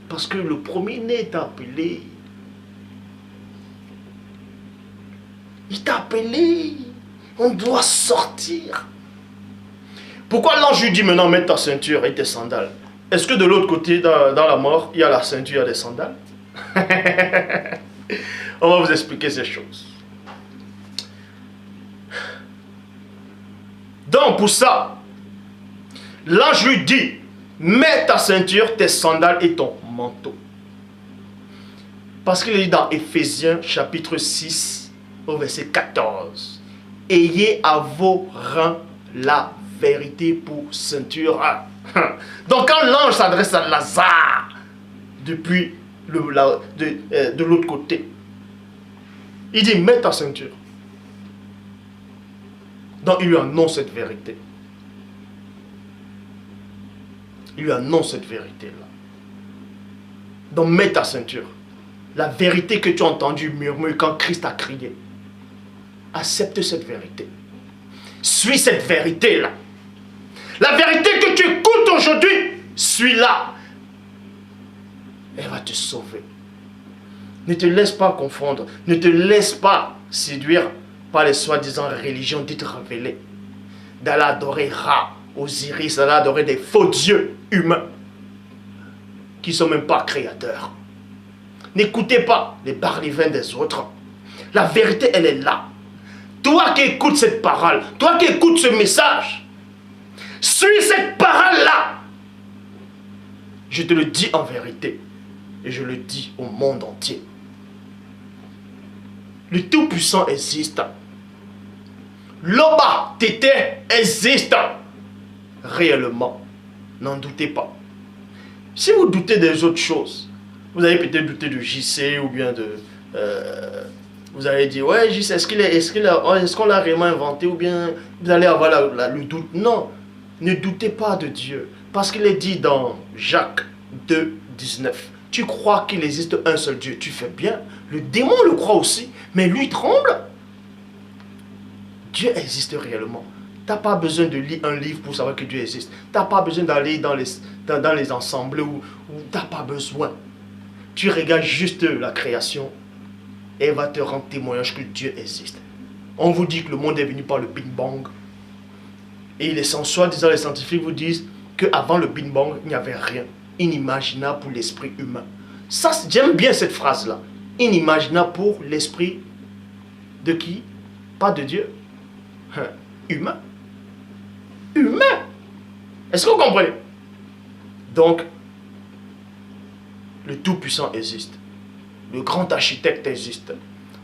Parce que le premier-né t'a appelé. Il t'a appelé. On doit sortir. Pourquoi l'ange lui dit maintenant mets ta ceinture et tes sandales? Est-ce que de l'autre côté, dans la mort, il y a la ceinture et des sandales? On va vous expliquer ces choses. Donc pour ça, l'ange lui dit, mets ta ceinture, tes sandales et ton manteau. Parce qu'il est dit dans Éphésiens chapitre 6 au verset 14. Ayez à vos reins la vérité pour ceinture. Donc quand l'ange s'adresse à Lazare depuis de l'autre côté, il dit mets ta ceinture. Donc il lui annonce cette vérité. Il lui annonce cette vérité-là. Donc mets ta ceinture. La vérité que tu as entendue murmurer quand Christ a crié. Accepte cette vérité. Suis cette vérité-là. La vérité que tu écoutes aujourd'hui, suis-la. Elle va te sauver. Ne te laisse pas confondre. Ne te laisse pas séduire par les soi-disant religions dites révélées. D'aller adorer Ra, Osiris, d'aller adorer des faux dieux humains qui ne sont même pas créateurs. N'écoutez pas les parlivins des autres. La vérité, elle est là. Toi qui écoutes cette parole, toi qui écoutes ce message, suis cette parole-là. Je te le dis en vérité. Et je le dis au monde entier. Le Tout-Puissant existe. Loba Tété existe. Réellement. N'en doutez pas. Si vous doutez des autres choses, vous allez peut-être douter de JC ou bien de... vous allez dire, ouais, JC, est-ce qu'on l'a réellement inventé ou bien vous allez avoir le doute. Non, ne doutez pas de Dieu. Parce qu'il est dit dans Jacques 2, 19. Tu crois qu'il existe un seul Dieu, tu fais bien. Le démon le croit aussi, mais lui tremble. Dieu existe réellement. Tu n'as pas besoin de lire un livre pour savoir que Dieu existe. Tu n'as pas besoin d'aller dans les ensembles où tu n'as pas besoin. Tu regardes juste la création et elle va te rendre témoignage que Dieu existe. On vous dit que le monde est venu par le Big Bang. Et les soi-disant les scientifiques vous disent qu'avant le Big Bang, il n'y avait rien. Inimaginable pour l'esprit humain. Ça, j'aime bien cette phrase-là. Inimaginable pour l'esprit de qui? Pas de Dieu. Humain. Humain. Est-ce que vous comprenez? Donc, le Tout-Puissant existe. Le grand architecte existe.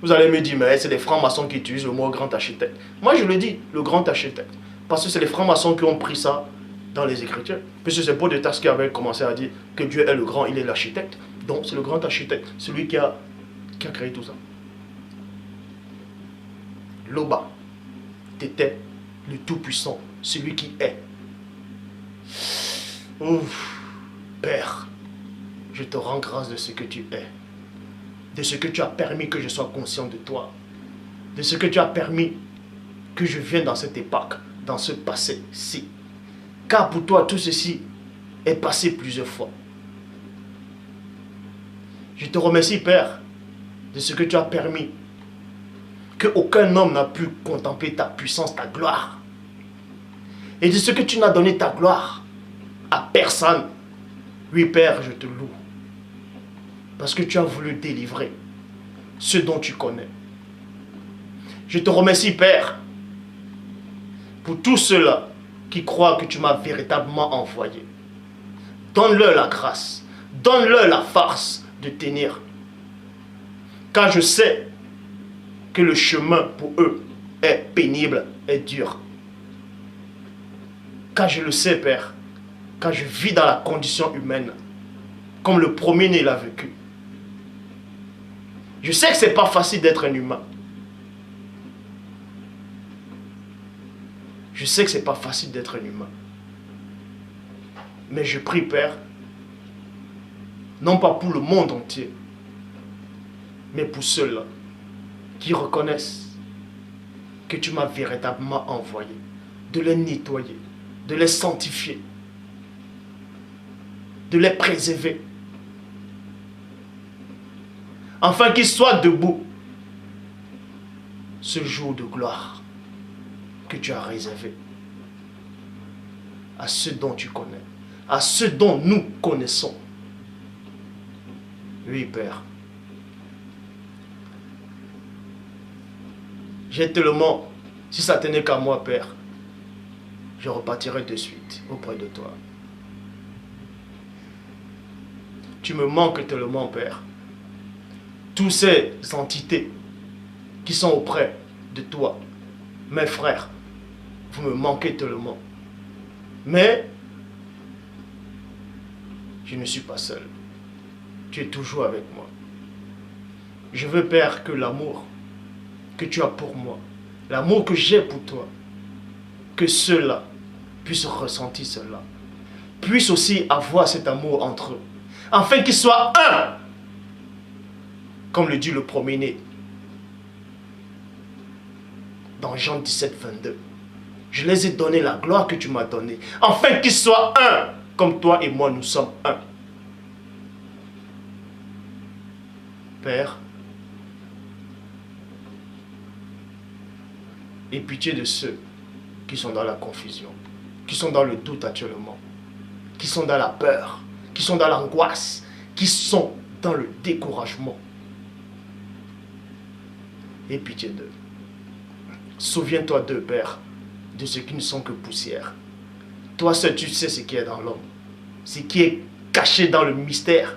Vous allez me dire, mais c'est les francs-maçons qui utilisent le mot grand architecte. Moi, je le dis, le grand architecte. Parce que c'est les francs-maçons qui ont pris ça dans les Écritures. Puisque c'est Paul de Tarse qui avait commencé à dire que Dieu est le grand, il est l'architecte. Donc, c'est le grand architecte, celui qui a créé tout ça. Loba, t'étais le Tout-Puissant, celui qui est. Ouf, Père, je te rends grâce de ce que tu es. De ce que tu as permis que je sois conscient de toi. De ce que tu as permis que je vienne dans cette époque, dans ce passé-ci. Car pour toi, tout ceci est passé plusieurs fois. Je te remercie, Père, de ce que tu as permis qu'aucun homme n'a pu contempler ta puissance, ta gloire. Et de ce que tu n'as donné ta gloire à personne. Oui, Père, je te loue. Parce que tu as voulu délivrer ce dont tu connais. Je te remercie, Père, pour tous ceux-là qui croient que tu m'as véritablement envoyé. Donne-leur la grâce, donne-leur la force de tenir. Car je sais que le chemin pour eux est pénible et dur. Car je le sais, Père, car je vis dans la condition humaine, comme le premier-né l'a vécu. Je sais que ce n'est pas facile d'être un humain. Je sais que ce n'est pas facile d'être un humain. Mais je prie, Père, non pas pour le monde entier, mais pour ceux-là qui reconnaissent que tu m'as véritablement envoyé, de les nettoyer, de les sanctifier, de les préserver, afin qu'ils soient debout ce jour de gloire que tu as réservé à ceux dont tu connais, à ceux dont nous connaissons. Oui, Père. J'ai tellement, si ça tenait qu'à moi, Père, je repartirai de suite auprès de toi. Tu me manques tellement, Père. Toutes ces entités qui sont auprès de toi, mes frères, vous me manquez tellement. Mais, je ne suis pas seul. Tu es toujours avec moi. Je veux, Père, que l'amour que tu as pour moi, l'amour que j'ai pour toi, que ceux-là puissent ressentir cela, puissent aussi avoir cet amour entre eux, afin qu'ils soient un, comme le dit le premier-né dans Jean 17, 22. Je les ai donné la gloire que tu m'as donnée, afin qu'ils soient un, comme toi et moi nous sommes un. Père, aie pitié de ceux qui sont dans la confusion, qui sont dans le doute actuellement, qui sont dans la peur, qui sont dans l'angoisse, qui sont dans le découragement. Aie pitié d'eux. Souviens-toi d'eux, Père, de ceux qui ne sont que poussière. Toi seul, tu sais ce qui est dans l'homme, ce qui est caché dans le mystère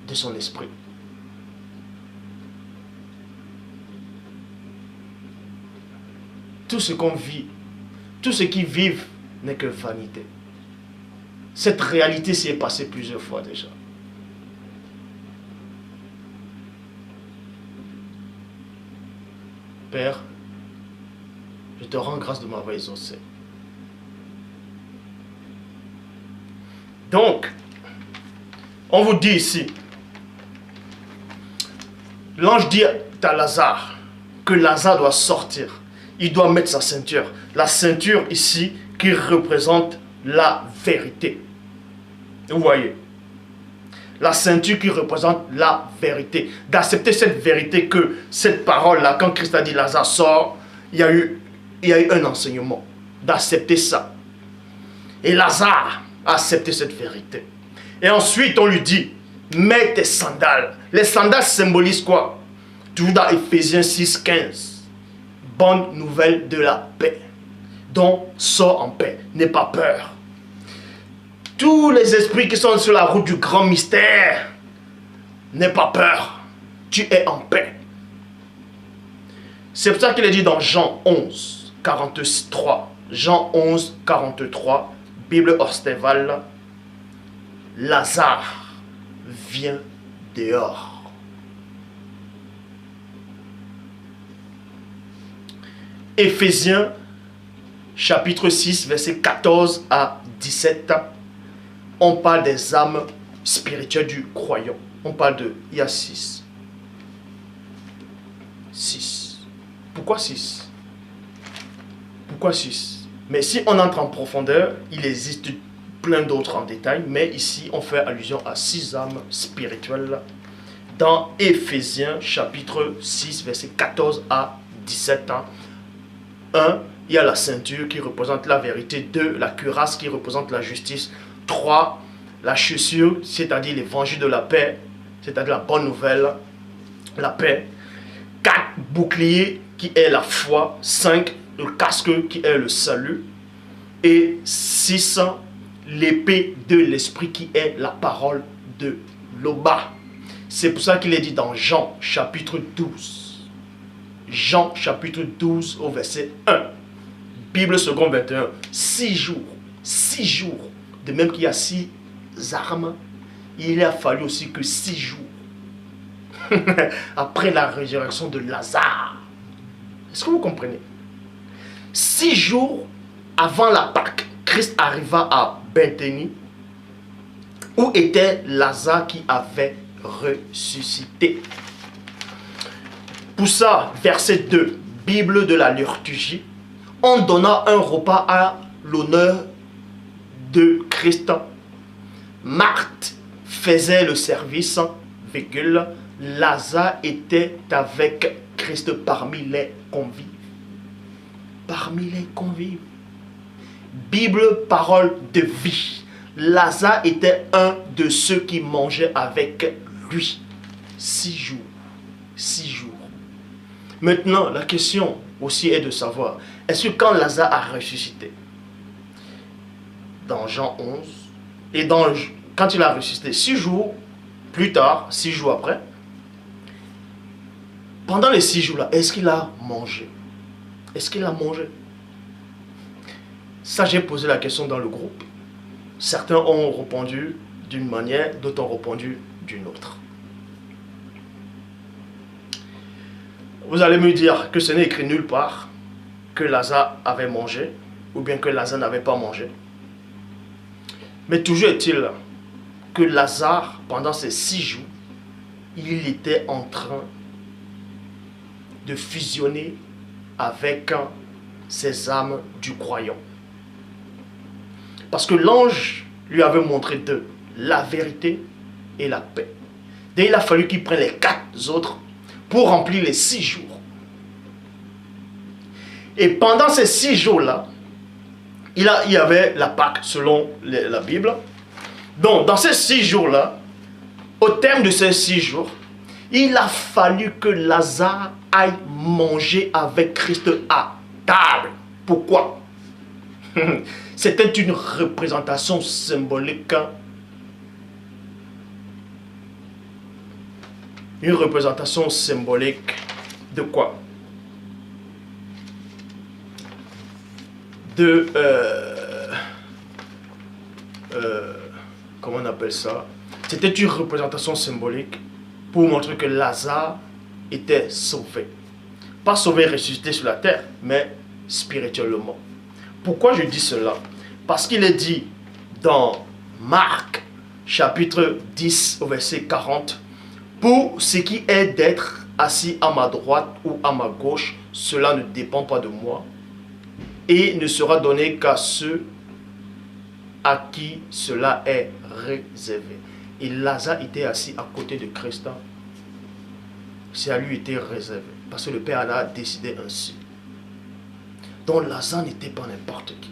de son esprit. Tout ce qu'on vit, tout ce qui vivent n'est que vanité. Cette réalité s'y est passée plusieurs fois déjà. Père, je te rends grâce de m'avoir exaucé. Donc, on vous dit ici, l'ange dit à Lazare que Lazare doit sortir. Il doit mettre sa ceinture. La ceinture ici qui représente la vérité. Vous voyez? La ceinture qui représente la vérité. D'accepter cette vérité que cette parole-là, quand Christ a dit Lazare sort, il y a eu un enseignement. D'accepter ça. Et Lazare a accepté cette vérité. Et ensuite on lui dit, mets tes sandales. Les sandales symbolisent quoi? Toujours dans Ephésiens 6, 15. Bonne nouvelle de la paix. Donc, sors en paix. N'aie pas peur. Tous les esprits qui sont sur la route du grand mystère, n'aie pas peur. Tu es en paix. C'est pour ça qu'il est dit dans Jean 11, 43. Jean 11, 43. Bible Orsteval. Lazare vient dehors. Éphésiens chapitre 6, verset 14 à 17, on parle des âmes spirituelles du croyant. On parle de, il y a 6. 6. Pourquoi 6? Pourquoi 6? Mais si on entre en profondeur, il existe plein d'autres en détail, mais ici on fait allusion à 6 âmes spirituelles dans Éphésiens chapitre 6, verset 14 à 17. 1, il y a la ceinture qui représente la vérité. 2, la cuirasse qui représente la justice. 3, la chaussure, c'est-à-dire l'évangile de la paix, c'est-à-dire la bonne nouvelle, la paix. 4, bouclier qui est la foi. 5, le casque qui est le salut. Et 6, l'épée de l'esprit qui est la parole de Loba. C'est pour ça qu'il est dit dans Jean chapitre 12. Jean chapitre 12 au verset 1. Bible second 21. 6 jours. 6 jours. De même qu'il y a 6 armes, il a fallu aussi que 6 jours. Après la résurrection de Lazare. Est-ce que vous comprenez? 6 jours avant la Pâque, Christ arriva à Béthanie, où était Lazare qui avait ressuscité. Pour ça, verset 2, Bible de la liturgie, on donna un repas à l'honneur de Christ. Marthe faisait le service, virgule, Lazare était avec Christ parmi les convives. Parmi les convives. Bible, parole de vie. Lazare était un de ceux qui mangeaient avec lui. 6 jours. 6 jours. Maintenant, la question aussi est de savoir, est-ce que quand Lazare a ressuscité, dans Jean 11, et quand il a ressuscité 6 jours plus tard, 6 jours après, pendant les 6 jours-là, est-ce qu'il a mangé? Est-ce qu'il a mangé? Ça, j'ai posé la question dans le groupe. Certains ont répondu d'une manière, d'autres ont répondu d'une autre. Vous allez me dire que ce n'est écrit nulle part que Lazare avait mangé ou bien que Lazare n'avait pas mangé. Mais toujours est-il que Lazare, pendant ces 6 jours, il était en train de fusionner avec ces âmes du croyant. Parce que l'ange lui avait montré deux, la vérité et la paix. Et il a fallu qu'il prenne les 4 autres pour remplir les 6 jours. Et pendant ces 6 jours-là, il y avait la Pâque selon la Bible. Donc, dans ces 6 jours-là, au terme de ces 6 jours, il a fallu que Lazare aille manger avec Christ à table. Pourquoi? C'était une représentation symbolique. Une représentation symbolique de quoi? Comment on appelle ça? C'était une représentation symbolique pour montrer que Lazare était sauvé. Pas sauvé et ressuscité sur la terre, mais spirituellement. Pourquoi je dis cela? Parce qu'il est dit dans Marc, chapitre 10, au verset 40, « Pour ce qui est d'être assis à ma droite ou à ma gauche, cela ne dépend pas de moi, et ne sera donné qu'à ceux à qui cela est réservé. » Et Lazare était assis à côté de Christ. C'est à lui était réservé. Parce que le Père a décidé ainsi. Donc Lazare n'était pas n'importe qui.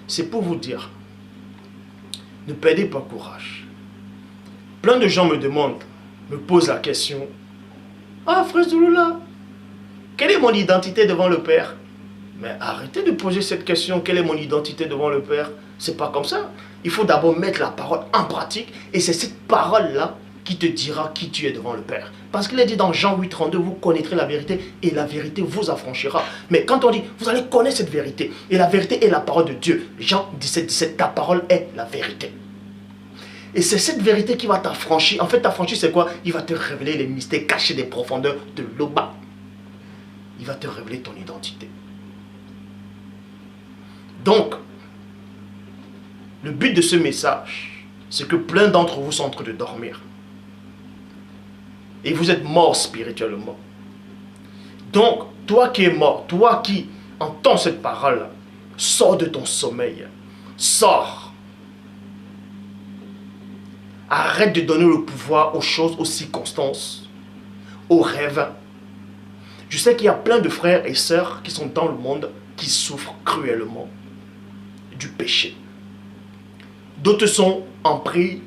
C'est pour vous dire, ne perdez pas courage. Plein de gens me demandent, me posent la question, « Ah, frère Zouloula, quelle est mon identité devant le Père ?» Mais arrêtez de poser cette question, quelle est mon identité devant le Père? C'est pas comme ça. Il faut d'abord mettre la parole en pratique et c'est cette parole-là qui te dira qui tu es devant le Père. Parce qu'il est dit dans Jean 8, 32, vous connaîtrez la vérité et la vérité vous affranchira. Mais quand on dit, vous allez connaître cette vérité et la vérité est la parole de Dieu. Jean 17, 17, ta parole est la vérité. Et c'est cette vérité qui va t'affranchir. En fait, t'affranchir, c'est quoi? Il va te révéler les mystères cachés des profondeurs de l'Oba. Il va te révéler ton identité. Donc, le but de ce message, c'est que plein d'entre vous sont en train de dormir. Et vous êtes morts spirituellement. Donc, toi qui es mort, toi qui entends cette parole, sors de ton sommeil. Sors. Arrête de donner le pouvoir aux choses, aux circonstances, aux rêves. Je sais qu'il y a plein de frères et sœurs qui sont dans le monde qui souffrent cruellement du péché. D'autres sont en prise,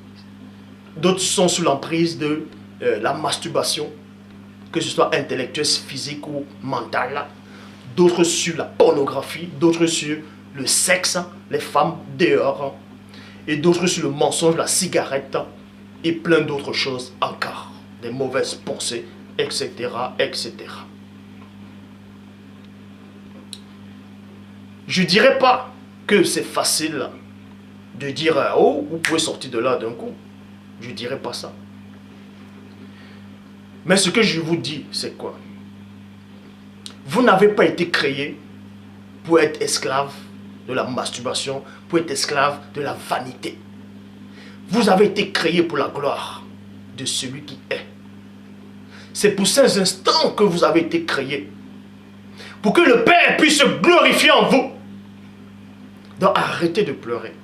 d'autres sont sous l'emprise de la masturbation, que ce soit intellectuelle, physique ou mentale. D'autres sur la pornographie, d'autres sur le sexe, les femmes dehors, et d'autres sur le mensonge, la cigarette, et plein d'autres choses encore, des mauvaises pensées, etc., etc. Je ne dirais pas que c'est facile de dire « Oh, vous pouvez sortir de là d'un coup ». Je ne dirais pas ça. Mais ce que je vous dis, c'est quoi? Vous n'avez pas été créé pour être esclave de la masturbation, pour être esclave de la vanité. Vous avez été créé pour la gloire de celui qui est. C'est pour ces instants que vous avez été créé. Pour que le Père puisse se glorifier en vous. Donc arrêtez de pleurer.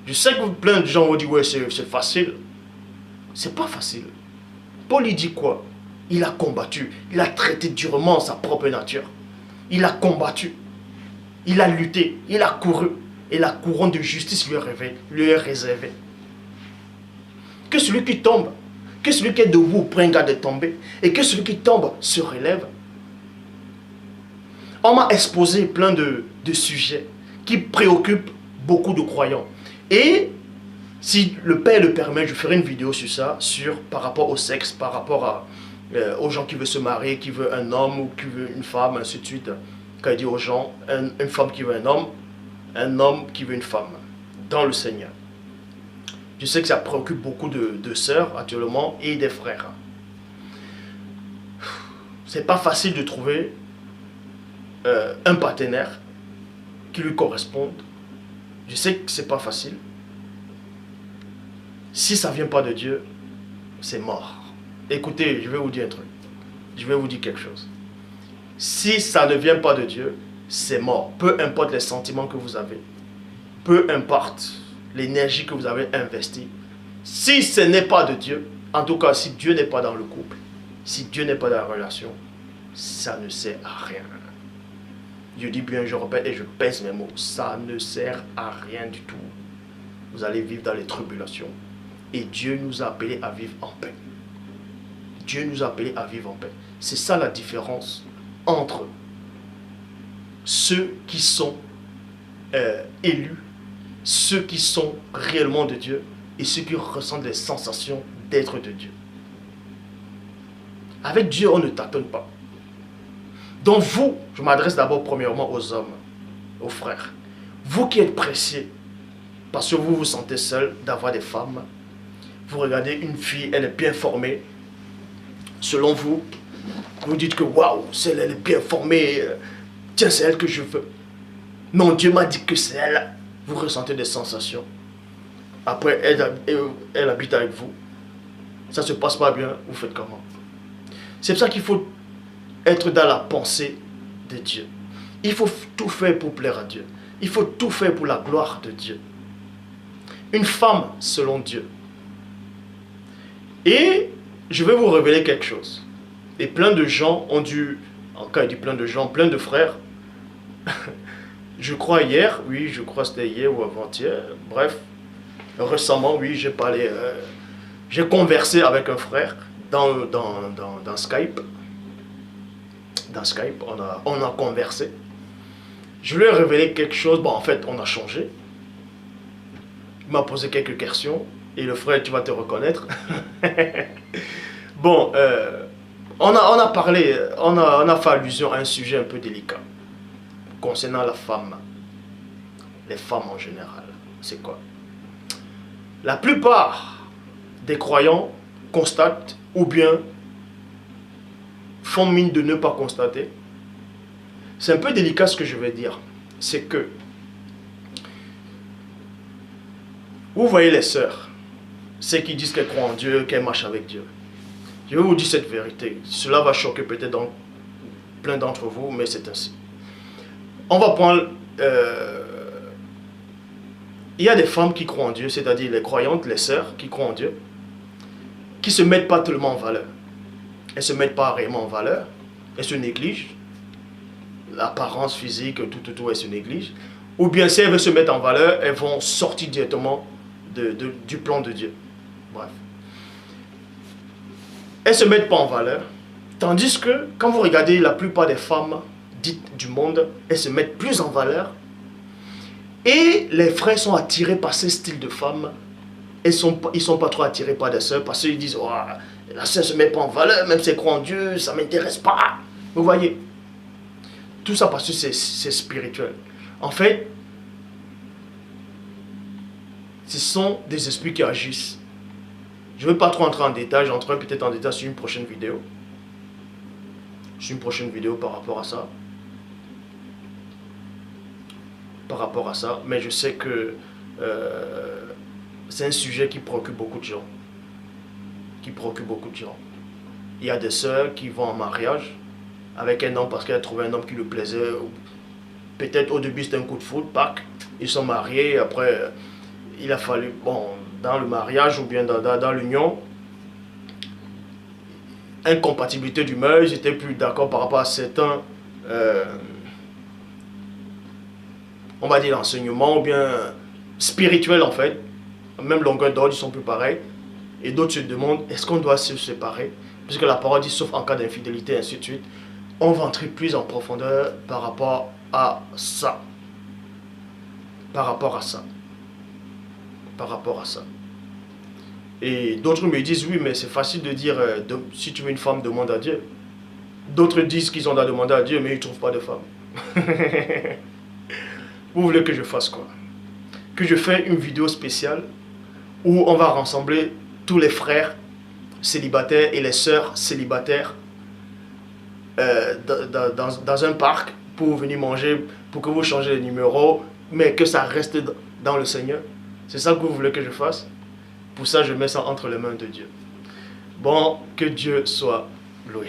Je sais que plein de gens vont dire, ouais, c'est facile. C'est pas facile. Paul il dit quoi? Il a combattu. Il a traité durement sa propre nature. Il a combattu. Il a lutté. Il a couru. Et la couronne de justice lui est réservée. Que celui qui tombe, que celui qui est debout prenne garde de tomber. Et que celui qui tombe se relève. On m'a exposé plein de sujets qui préoccupent beaucoup de croyants. Et si le Père le permet, je ferai une vidéo sur ça, par rapport au sexe, par rapport aux gens qui veulent se marier, qui veulent un homme ou qui veulent une femme, ainsi de suite. Quand il dit aux gens, une femme qui veut un homme qui veut une femme, dans le Seigneur. Je sais que ça préoccupe beaucoup de sœurs actuellement et des frères. C'est pas facile de trouver un partenaire qui lui corresponde. Je sais que c'est pas facile. Si ça vient pas de Dieu, c'est mort. Écoutez, je vais vous dire un truc. Je vais vous dire quelque chose. Si ça ne vient pas de Dieu, c'est mort. Peu importe les sentiments que vous avez. Peu importe l'énergie que vous avez investie. Si ce n'est pas de Dieu, en tout cas si Dieu n'est pas dans le couple, si Dieu n'est pas dans la relation, ça ne sert à rien. Je dis bien, je répète et je pèse mes mots. Ça ne sert à rien du tout. Vous allez vivre dans les tribulations. Et Dieu nous a appelés à vivre en paix. Dieu nous a appelés à vivre en paix. C'est ça la différence entre ceux qui sont élus, ceux qui sont réellement de Dieu et ceux qui ressentent les sensations d'être de Dieu. Avec Dieu, on ne tâtonne pas. Donc vous, je m'adresse d'abord premièrement aux hommes, aux frères. Vous qui êtes pressés, parce que vous vous sentez seul d'avoir des femmes, vous regardez une fille, elle est bien formée. Selon vous, vous dites que waouh, elle est bien formée, tiens, c'est elle que je veux. Non, Dieu m'a dit que c'est elle. Vous ressentez des sensations. Après, elle habite avec vous. Ça ne se passe pas bien, vous faites comment? C'est pour ça qu'il faut être dans la pensée de Dieu. Il faut tout faire pour plaire à Dieu. Il faut tout faire pour la gloire de Dieu. Une femme selon Dieu. Et je vais vous révéler quelque chose. Et plein de gens ont dû, en cas il dit plein de gens, plein de frères, je crois hier, oui, je crois que c'était hier ou avant-hier, bref, récemment, oui, j'ai parlé, j'ai conversé avec un frère dans Skype. Dans Skype, on a conversé. Je lui ai révélé quelque chose, bon, en fait, on a changé. Il m'a posé quelques questions, et le frère, tu vas te reconnaître. Bon, on a parlé, on a fait allusion à un sujet un peu délicat concernant la femme, les femmes en général. C'est quoi? La plupart des croyants constatent ou bien font mine de ne pas constater. C'est un peu délicat ce que je vais dire. C'est que vous voyez les sœurs, celles qui disent qu'elles croient en Dieu, qu'elles marchent avec Dieu. Je vais vous dire cette vérité. Cela va choquer peut-être plein d'entre vous, mais c'est ainsi. On va prendre... il y a des femmes qui croient en Dieu, c'est-à-dire les croyantes, les sœurs qui croient en Dieu, qui ne se mettent pas tellement en valeur. Elles ne se mettent pas réellement en valeur. Elles se négligent. L'apparence physique, tout, elles se négligent. Ou bien si elles veulent se mettre en valeur, elles vont sortir directement du plan de Dieu. Bref. Elles ne se mettent pas en valeur. Tandis que, quand vous regardez la plupart des femmes dites du monde, elles se mettent plus en valeur. Et les frères sont attirés par ce style de femmes. Ils ne sont pas trop attirés par des sœurs parce qu'ils disent, oh, la sœur ne se met pas en valeur, même si elle croit en Dieu, ça ne m'intéresse pas. Vous voyez? Tout ça parce que c'est spirituel. En fait, ce sont des esprits qui agissent. Je ne vais pas trop entrer en détail, j'entrerai peut-être en détail sur une prochaine vidéo. Sur une prochaine vidéo par rapport à ça. par rapport à ça, mais je sais que c'est un sujet qui préoccupe beaucoup de gens. Il y a des sœurs qui vont en mariage avec un homme parce qu'elle a trouvé un homme qui lui plaisait. Peut-être au début c'était un coup de foudre, Pâques, ils sont mariés, après il a fallu, bon, dans le mariage ou bien dans l'union, incompatibilité d'humeur, ils n'étaient plus d'accord par rapport à certains, on va dire, enseignements ou bien spirituels en fait. Même longueur d'ordre, ils sont plus pareils. Et d'autres se demandent, est-ce qu'on doit se séparer? Puisque la parole dit, sauf en cas d'infidélité, ainsi de suite. On va entrer plus en profondeur par rapport à ça. Par rapport à ça. Et d'autres me disent, oui, mais c'est facile de dire, si tu veux une femme, demande à Dieu. D'autres disent qu'ils ont à demander à Dieu, mais ils ne trouvent pas de femme. Vous voulez que je fasse quoi? Que je fasse une vidéo spéciale où on va rassembler tous les frères célibataires et les sœurs célibataires dans un parc pour venir manger, pour que vous changez les numéros, mais que ça reste dans le Seigneur. C'est ça que vous voulez que je fasse? Pour ça, je mets ça entre les mains de Dieu. Bon, que Dieu soit loué.